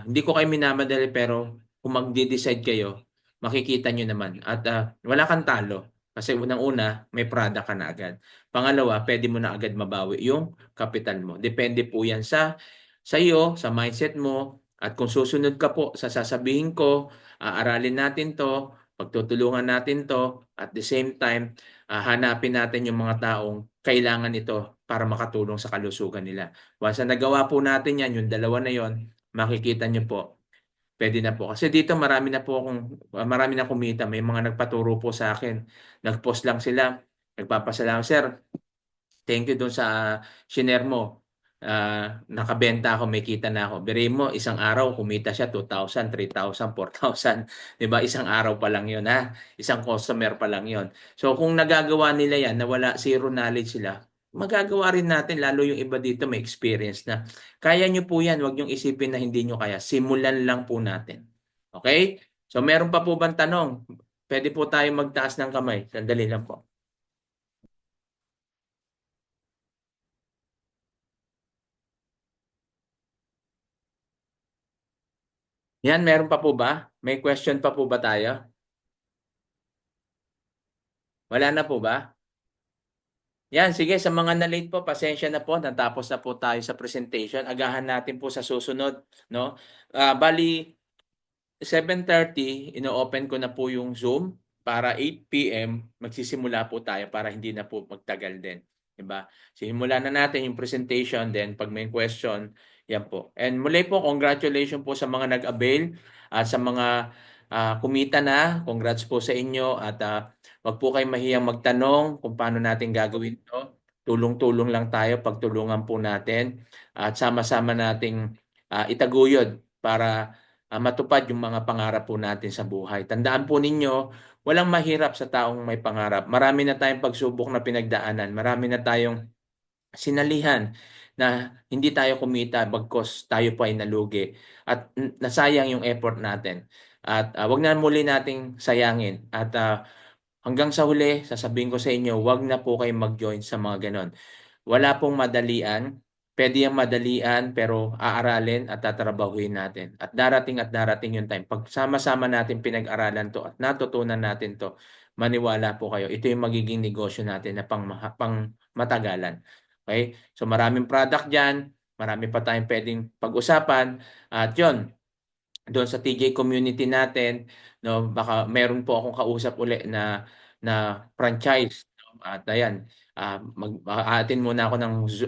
hindi ko kayo minamadali pero kung magde-decide kayo, makikita nyo naman at wala kang talo. Kasi unang-una, may product ka na agad. Pangalawa, pwede mo na agad mabawi yung kapital mo. Depende po yan sa iyo, sa mindset mo. At kung susunod ka po sa sasabihin ko, aaralin natin to, pagtutulungan natin to, at the same time, hanapin natin yung mga taong kailangan ito para makatulong sa kalusugan nila. Once na nagawa po natin yan, yung dalawa na yon, makikita nyo po, pwede na po. Kasi dito marami na kumita. May mga nagpaturo po sa akin. Nag-post lang sila. Nagpapasalamat, sir, thank you doon sa shinare mo. Nakabenta ako, may kita na ako. Biruin mo, isang araw kumita siya 2,000, 3,000, 4,000. 'Di ba? Isang araw pa lang 'yon, ha. Isang customer pa lang 'yon. So kung nagagawa nila 'yan na wala zero knowledge sila, magagawa rin natin lalo yung iba dito may experience na. Kaya nyo po 'yan, wag niyong isipin na hindi nyo kaya. Simulan lang po natin. Okay? So meron pa po bang tanong? Pwede po tayo magtaas ng kamay. Sandali lang po. Yan, meron pa po ba? May question pa po ba tayo? Wala na po ba? Yan, sige, sa mga na-late po, pasensya na po, natapos na po tayo sa presentation. Agahan natin po sa susunod, no? Bali, 7:30, ino-open ko na po yung Zoom para 8 p.m. magsisimula po tayo para hindi na po magtagal din. Diba? Simulan na natin yung presentation, then pag may question, yan po. And muli po, congratulations po sa mga nag-avail at sa mga kumita na. Congrats po sa inyo at wag po kayong mahiyang magtanong kung paano natin gagawin to. Tulong-tulong lang tayo, pagtulungan po natin at sama-sama nating itaguyod para matupad yung mga pangarap po natin sa buhay. Tandaan po ninyo, walang mahirap sa taong may pangarap. Marami na tayong pagsubok na pinagdaanan. Marami na tayong sinalihan na hindi tayo kumita bagkos tayo pa ay nalugi at nasayang yung effort natin. At wag na muli nating sayangin. At hanggang sa huli, sasabihin ko sa inyo, wag na po kayong mag-join sa mga ganon. Wala pong madalian. Pwede yung madalian pero aaralin at tatrabahuin natin. At darating yung time. Pag sama-sama natin pinag-aralan to at natutunan natin to, maniwala po kayo. Ito yung magiging negosyo natin na pang matagalan. Okay? So maraming product dyan. Marami pa tayong pwedeng pag-usapan. At yun, doon sa TJ community natin, no, baka meron po akong kausap uli na franchise, no? At ayan, mag-attend muna ako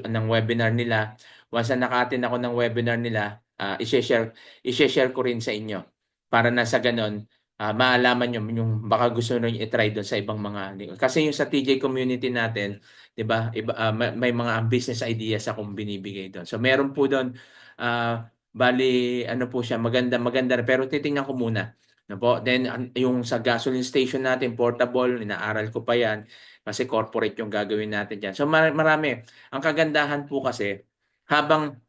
ng webinar nila. Once na naka-attend ako ng webinar nila, i-share ko rin sa inyo para na sa ganon maalaman nyo yung baka gusto niyo i-try doon sa ibang mga kasi yung sa TJ community natin, 'di ba? May mga business ideas akong binibigay doon. So meron po doon bali ano po siya, maganda pero titingnan ko muna. No po. Then yung sa gasoline station natin, portable, inaaral ko pa 'yan kasi corporate yung gagawin natin diyan. So marami. Ang kagandahan po kasi habang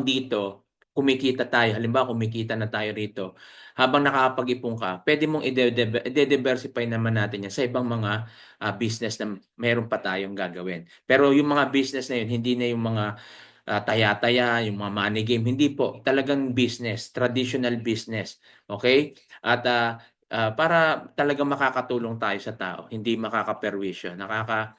dito kumikita tayo, halimbawa kumikita na tayo rito, habang nakakapag-ipon ka, pwede mong i-diversify naman natin yan sa ibang mga business na meron pa tayong gagawin. Pero yung mga business na yun, hindi na yung mga taya-taya, yung mga money game, hindi po. Talagang business, traditional business. Okay? At para talagang makakatulong tayo sa tao, hindi makakaperwisyo. Nakaka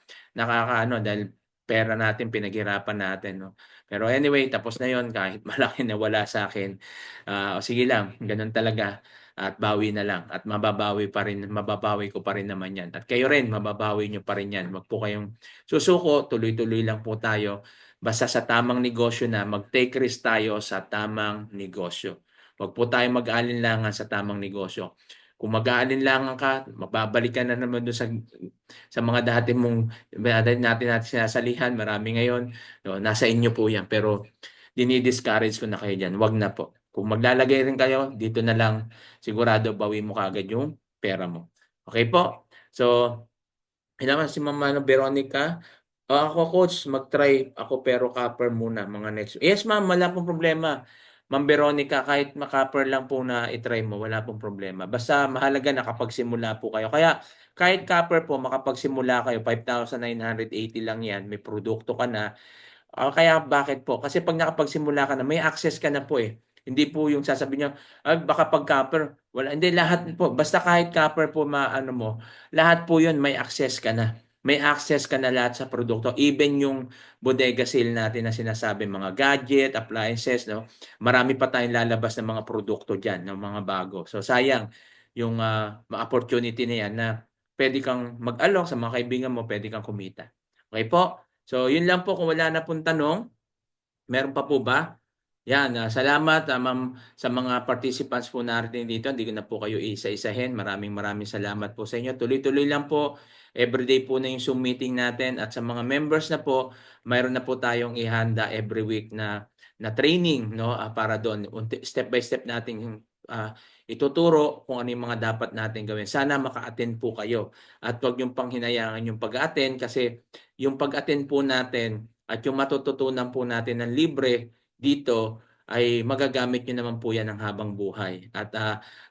dahil pera natin, pinaghirapan natin, no? Pero anyway, tapos na yon kahit malaki na wala sa akin. Sige lang, ganun talaga. At bawi na lang. At mababawi ko pa rin naman yan. At kayo rin, mababawi nyo pa rin yan. Wag po kayong susuko, tuloy-tuloy lang po tayo. Basta sa tamang negosyo na, mag-take risk tayo sa tamang negosyo. Wag po tayo mag-alinlangan sa tamang negosyo. Kung mag-aalinlangan ka, mababalik ka na naman doon sa mga dati natin sinasalihan, marami ngayon, no, nasa inyo po yan. Pero dinidiscourage ko na kayo dyan, wag na po. Kung maglalagay rin kayo, dito na lang, sigurado bawi mo kagad yung pera mo. Okay po? So, kailangan si Ma'am Veronica. Ako coach, mag-try ako pero copper muna mga next. Yes ma'am, wala pong problema. Ma'am Veronica, kahit ma-copper lang po na i-try mo, wala pong problema. Basta mahalaga nakapagsimula po kayo. Kaya kahit copper po, makapagsimula kayo, 5,980 lang yan, may produkto ka na. Kaya bakit po? Kasi pag nakapagsimula ka na, may access ka na po eh. Hindi po yung sasabihin niyo, baka pag copper, wala. Hindi, lahat po. Basta kahit copper po maano mo, lahat po yun may access ka na. May access ka na lahat sa produkto. Even yung bodega sale natin na sinasabi, mga gadget, appliances, no? Marami pa tayong lalabas ng mga produkto dyan, ng mga bago. So sayang yung opportunity na yan na pwede kang mag-alok sa mga kaibigan mo, pwede kang kumita. Okay po? So, yun lang po kung wala na pong tanong. Meron pa po ba? Yan, salamat ma'am sa mga participants po natin dito. Hindi ko na po kayo isa-isahin. Maraming salamat po sa inyo. Tuloy-tuloy lang po. Everyday po na yung Zoom meeting natin at sa mga members na po, mayroon na po tayong ihanda every week na training, no, para doon step by step nating ituturo kung ano yung mga dapat natin gawin. Sana maka-attend po kayo at huwag yung panghinayangan yung pag-attend kasi yung pag-attend po natin at yung matututunan po natin ng libre dito ay magagamit nyo naman po yan ng habang buhay. At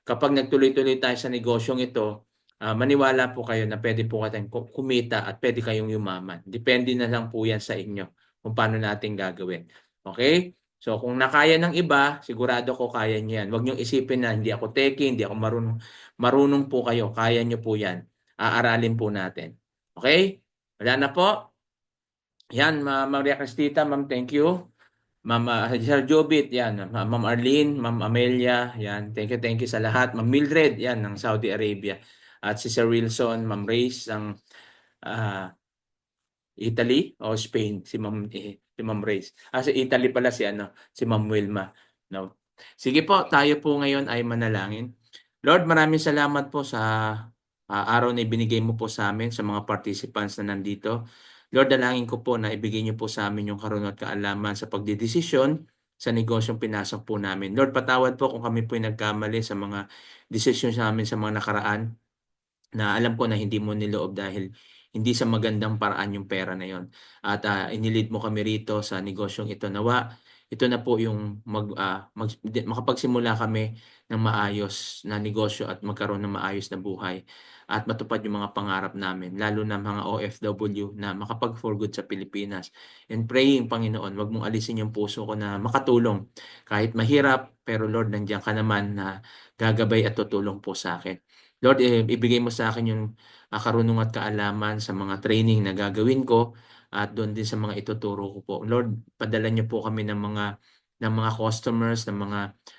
kapag nagtuloy-tuloy tayo sa negosyong ito, maniwala po kayo na pwede po kayong kumita at pwede kayong yumaman. Depende na lang po yan sa inyo kung paano natin gagawin. Okay? So kung nakaya ng iba, sigurado ko kaya niyo yan. Huwag niyong isipin na hindi ako techie, hindi ako marunong. Marunong po kayo, kaya niyo po yan. Aaralin po natin. Okay? Wala na po? Yan, Maria Cristita, ma'am, thank you. Ma'am Sir Jobit, yan. Ma'am Arlene, Ma'am Amelia, yan. Thank you sa lahat. Ma'am Mildred, yan, ng Saudi Arabia. At si Sir Wilson, Ma'am Reyes, ng Italy o Spain, si Ma'am Reyes. Sa Italy pala si Ma'am Wilma. No? Sige po, tayo po ngayon ay manalangin. Lord, maraming salamat po sa araw na ibinigay mo po sa amin, sa mga participants na nandito. Lord, dalangin ko po na ibigay niyo po sa amin yung karunong at kaalaman sa pagdidesisyon sa negosyong pinasok po namin. Lord, patawad po kung kami po nagkamali sa mga desisyon namin sa mga nakaraan na alam ko na hindi mo niloob dahil hindi sa magandang paraan yung pera na yon. At inilid mo kami rito sa negosyong ito. Nawa, ito na po yung makapagsimula kami ng maayos na negosyo at magkaroon ng maayos na buhay at matupad yung mga pangarap namin, lalo na mga OFW na makapag-for good sa Pilipinas. And praying, Panginoon, wag mong alisin yung puso ko na makatulong. Kahit mahirap, pero Lord, nandiyan ka naman na gagabay at tutulong po sa akin. Lord, ibigay mo sa akin yung karunungan at kaalaman sa mga training na gagawin ko at doon din sa mga ituturo ko po. Lord, padala niyo po kami ng mga customers, ng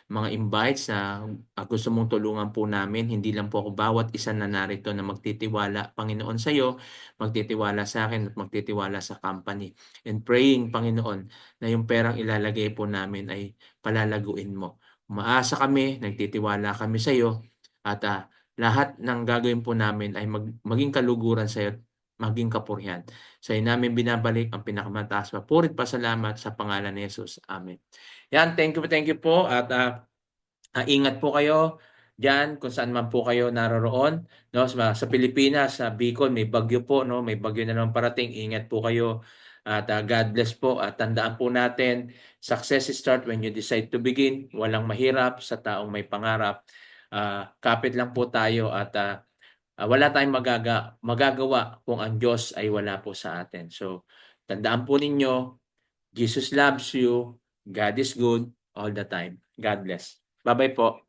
mga invites na gusto mong tulungan po namin. Hindi lang po ako bawat isa na narito na magtitiwala, Panginoon, sa iyo, magtitiwala sa akin at magtitiwala sa company. And praying, Panginoon, na yung perang ilalagay po namin ay palalaguin mo. Umaasa kami, nagtitiwala kami sa iyo at lahat ng gagawin po namin ay maging kaluguran sa iyo, maging kapurihan. Sa iyo namin binabalik ang pinakamataas. Papuri at pasalamat sa pangalan ni Jesus. Amen. Yan, thank you po. At ingat po kayo diyan kung saan man po kayo naroroon. No? Sa Pilipinas, sa Bicol, may bagyo po. No? May bagyo na naman parating. Ingat po kayo. At God bless po. At tandaan po natin, success start when you decide to begin. Walang mahirap sa taong may pangarap. Kapit lang po tayo at wala tayong magagawa kung ang Diyos ay wala po sa atin. So, tandaan po ninyo, Jesus loves you, God is good all the time. God bless. Bye-bye po.